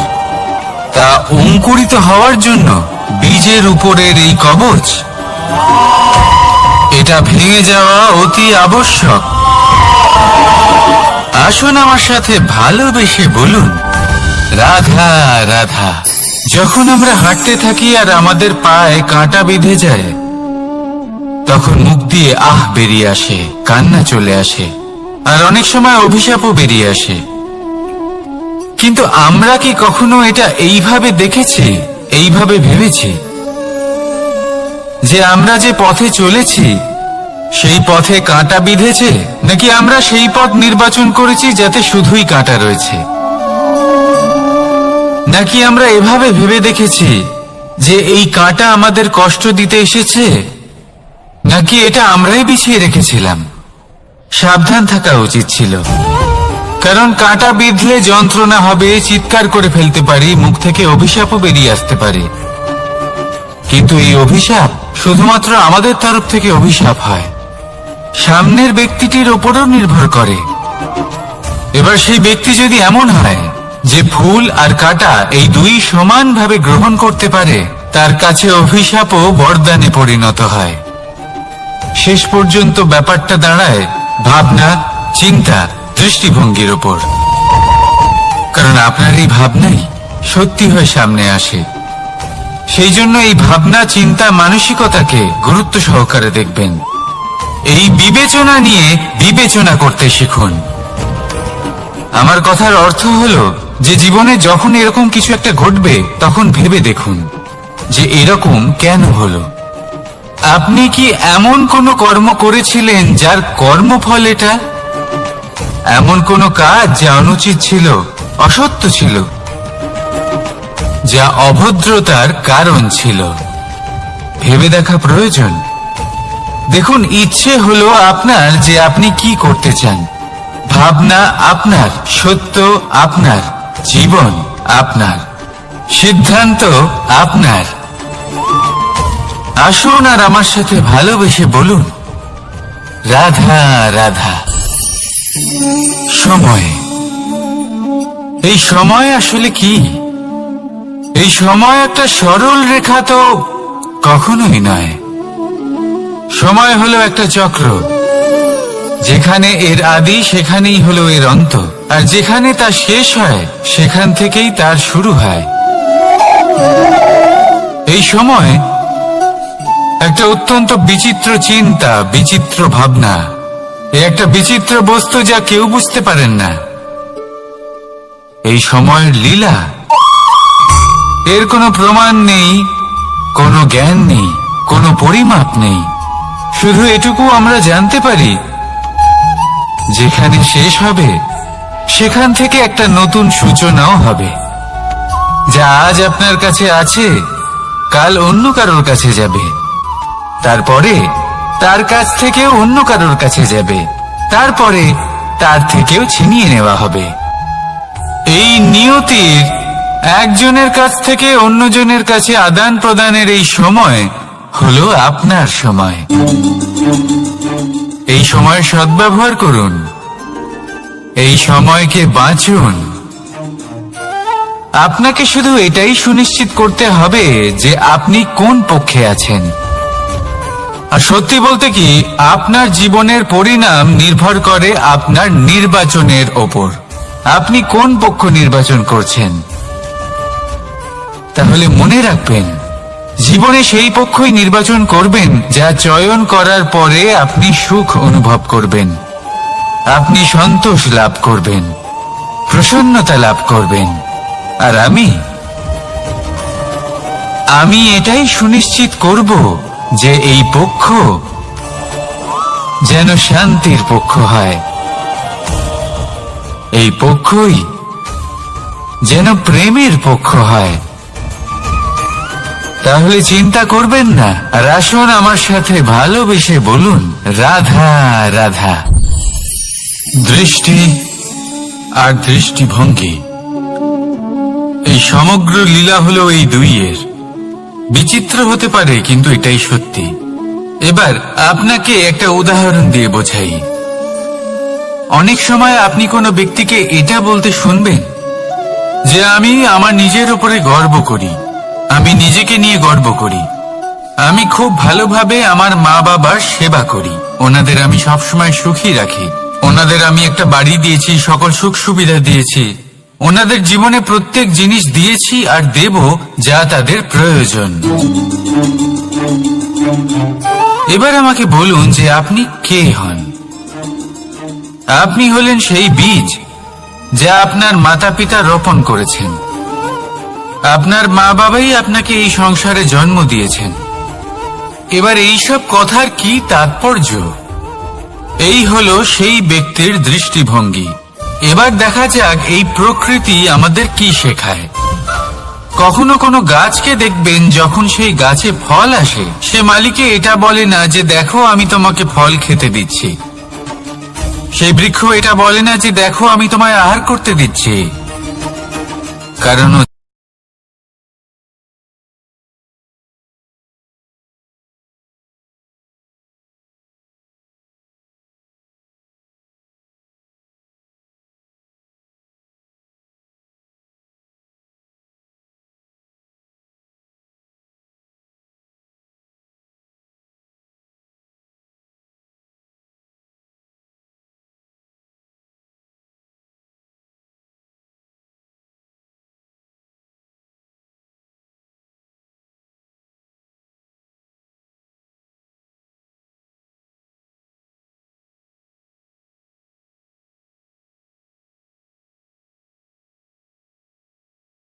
তা অঙ্কুরিত হওয়ার জন্য বীজের উপরের এই কবচ, এটা ভেঙে যাওয়া অতি আবশ্যক। আসুন আমার সাথে ভালোবেসে বলুন, রাধা রাধা। যখন আমরা হাঁটতে থাকি আর আমাদের পায়ে কাঁটা বিঁধে যায়, তখন মুখ দিয়ে আহ বেরিয়ে আসে, কান্না চলে আসে, আর অনেক সময় অভিশাপও বেরিয়ে আসে। কিন্তু আমরা কি কখনো এটা এইভাবে দেখেছি, এইভাবে ভেবেছি যে আমরা যে পথে চলেছি সেই পথে কাঁটা বিঁধেছে, নাকি আমরা সেই পথ নির্বাচন করেছি যাতে শুধুই কাঁটা রয়েছে? নাকি আমরা এভাবে ভেবে দেখেছি যে এই কাঁটা আমাদের কষ্ট দিতে এসেছে, নাকি এটা আমরাই বিছিয়ে রেখেছিলাম? সাবধান থাকা উচিত ছিল, কারণ কাঁটা বিঁধলে যন্ত্রণা হবে, চিৎকার করে ফেলতে পারি, মুখ থেকে অভিশাপও বেরিয়ে আসতে পারে। কিন্তু এই অভিশাপ শুধুমাত্র আমাদের তরফ থেকে অভিশাপ হয়, সামনের ব্যক্তিটির উপরও নির্ভর করে। এবার সেই ব্যক্তি যদি এমন হয় যে ফুল আর কাঁটা এই দুই সমানভাবে গ্রহণ করতে পারে, তার কাছে অভিশাপও বরদানে পরিণত হয়। শেষ পর্যন্ত ব্যাপারটা দাঁড়ায় ভাবনা, চিন্তা, দৃষ্টিভঙ্গির উপর। কারণ আপনার এই ভাবনাই সত্যি হয়ে সামনে আসে, সেই জন্য এই ভাবনা, চিন্তা, মানসিকতাকে গুরুত্ব সহকারে দেখবেন। এই বিবেচনা নিয়ে বিবেচনা করতে শিখুন। আমার কথার অর্থ হলো যে জীবনে যখন এরকম কিছু একটা ঘটবে তখন ভেবে দেখুন যে এরকম কেন হলো। আপনি কি এমন কোনো কর্ম করেছিলেন যার কর্মফল এটা? এমন কোনো কাজ যা অনুচিত ছিল, অসত্য ছিল, যা অভদ্রতার কারণ ছিল? ভেবে দেখা প্রয়োজন। দেখুন, ইচ্ছে হলো আপনার যে আপনি কি করতে চান, ভাবনা আপনার, সত্য আপনার, জীবন আপনার, সিদ্ধান্ত আপনার। আসুন আর আমার সাথে ভালোবেসে বলুন, রাধা রাধা। সময়, এই সময় আসলে কি? এই সময় একটা সরল রেখা তো কখনোই নয়। সময় হলো একটা চক্র, যেখানে এর আদি সেখানেই হলো এর অন্ত, আর যেখানে তা শেষ হয় সেখান থেকেই তার শুরু হয়। এই সময় একটা অত্যন্ত বিচিত্র চিন্তা, বিচিত্র ভাবনা, একটা বিচিত্র বস্তু যা কেউ বুঝতে পারেন না। এই সময়ের লীলা, এর কোনো প্রমাণ নেই, কোনো জ্ঞান নেই, কোনো পরিমাপ নেই। শুধু এটুকু আমরা জানতে পারি, যেখানে শেষ হবে সেখান থেকে একটা নতুন সূচনাও হবে। যা আজ আপনার কাছে আছে কাল অন্য কারোর কাছে যাবে, তারপরে তার কাছ থেকেও অন্য কারোর কাছে যাবে, তারপরে তার থেকেও ছিনিয়ে নেওয়া হবে। এই নিয়তির একজনের কাছ থেকে অন্যজনের কাছে আদান প্রদানের এই সময় হলো আপনার সময়। এই সময়ের সদ্ব্যবহার করুন, এই সময়কে বাঁচুন। আপনাকে শুধু এটাই সুনিশ্চিত করতে হবে যে আপনি কোন পক্ষে আছেন। আর সত্যি বলতে কি, আপনার জীবনের পরিণাম নির্ভর করে আপনার নির্বাচনের ওপর। আপনি কোন পক্ষ নির্বাচন করছেন? তাহলে মনে রাখবেন, জীবনে সেই পক্ষই নির্বাচন করবেন যা চয়ন করার পরে আপনি সুখ অনুভব করবেন, আপনি সন্তোষ লাভ করবেন, প্রসন্নতা লাভ করবেন। আর আমি এটাই সুনিশ্চিত করব যে এই পক্ষ যেন শান্তির পক্ষ হয়, এই পক্ষই যেন প্রেমের পক্ষ হয়। তাহলে চিন্তা করবেন না, আর আসুন আমার সাথে ভালোবেসে বলুন, রাধা রাধা। দৃষ্টি আর দৃষ্টিভঙ্গি, এই সমগ্র লীলা হলো এই দুইয়ের। বিচিত্র হতে পারে, কিন্তু এটাই সত্যি। এবার আপনাকে একটা উদাহরণ দিয়ে বোঝাই। অনেক সময় আপনি কোনো ব্যক্তিকে এটা বলতে শুনবেন যে আমি আমার নিজের উপরে গর্ব করি, আমি নিজেকে নিয়ে গর্ব করি, আমি খুব ভালোভাবে আমার মা বাবার সেবা করি, ওনাদের আমি সবসময় সুখী রাখি, ওনাদের আমি একটা বাড়ি দিয়েছি, সকল সুখ সুবিধা দিয়েছি, ওনাদের জীবনে প্রত্যেক জিনিস দিয়েছি আর দেব যা তাদের প্রয়োজন। এবার আমাকে বলুন যে আপনি কে হন? আপনি হলেন সেই বীজ যা আপনার মাতা পিতা রোপণ করেছেন। আপনার মা বাবাই আপনাকে এই সংসারে জন্ম দিয়েছেন। এবার এইসব কথার কি তাৎপর্য? এই হলো সেই ব্যক্তির দৃষ্টিভঙ্গি। এবার দেখা যাক এই প্রকৃতি আমাদের কি শেখায়। কখনো কোনো গাছকে দেখবেন, যখন সেই গাছে ফল আসে, সে মালিকে এটা বলে না যে দেখো আমি তোমাকে ফল খেতে দিচ্ছি। সেই বৃক্ষ এটা বলে না যে দেখো আমি তোমায় আহার করতে দিচ্ছি, কারণ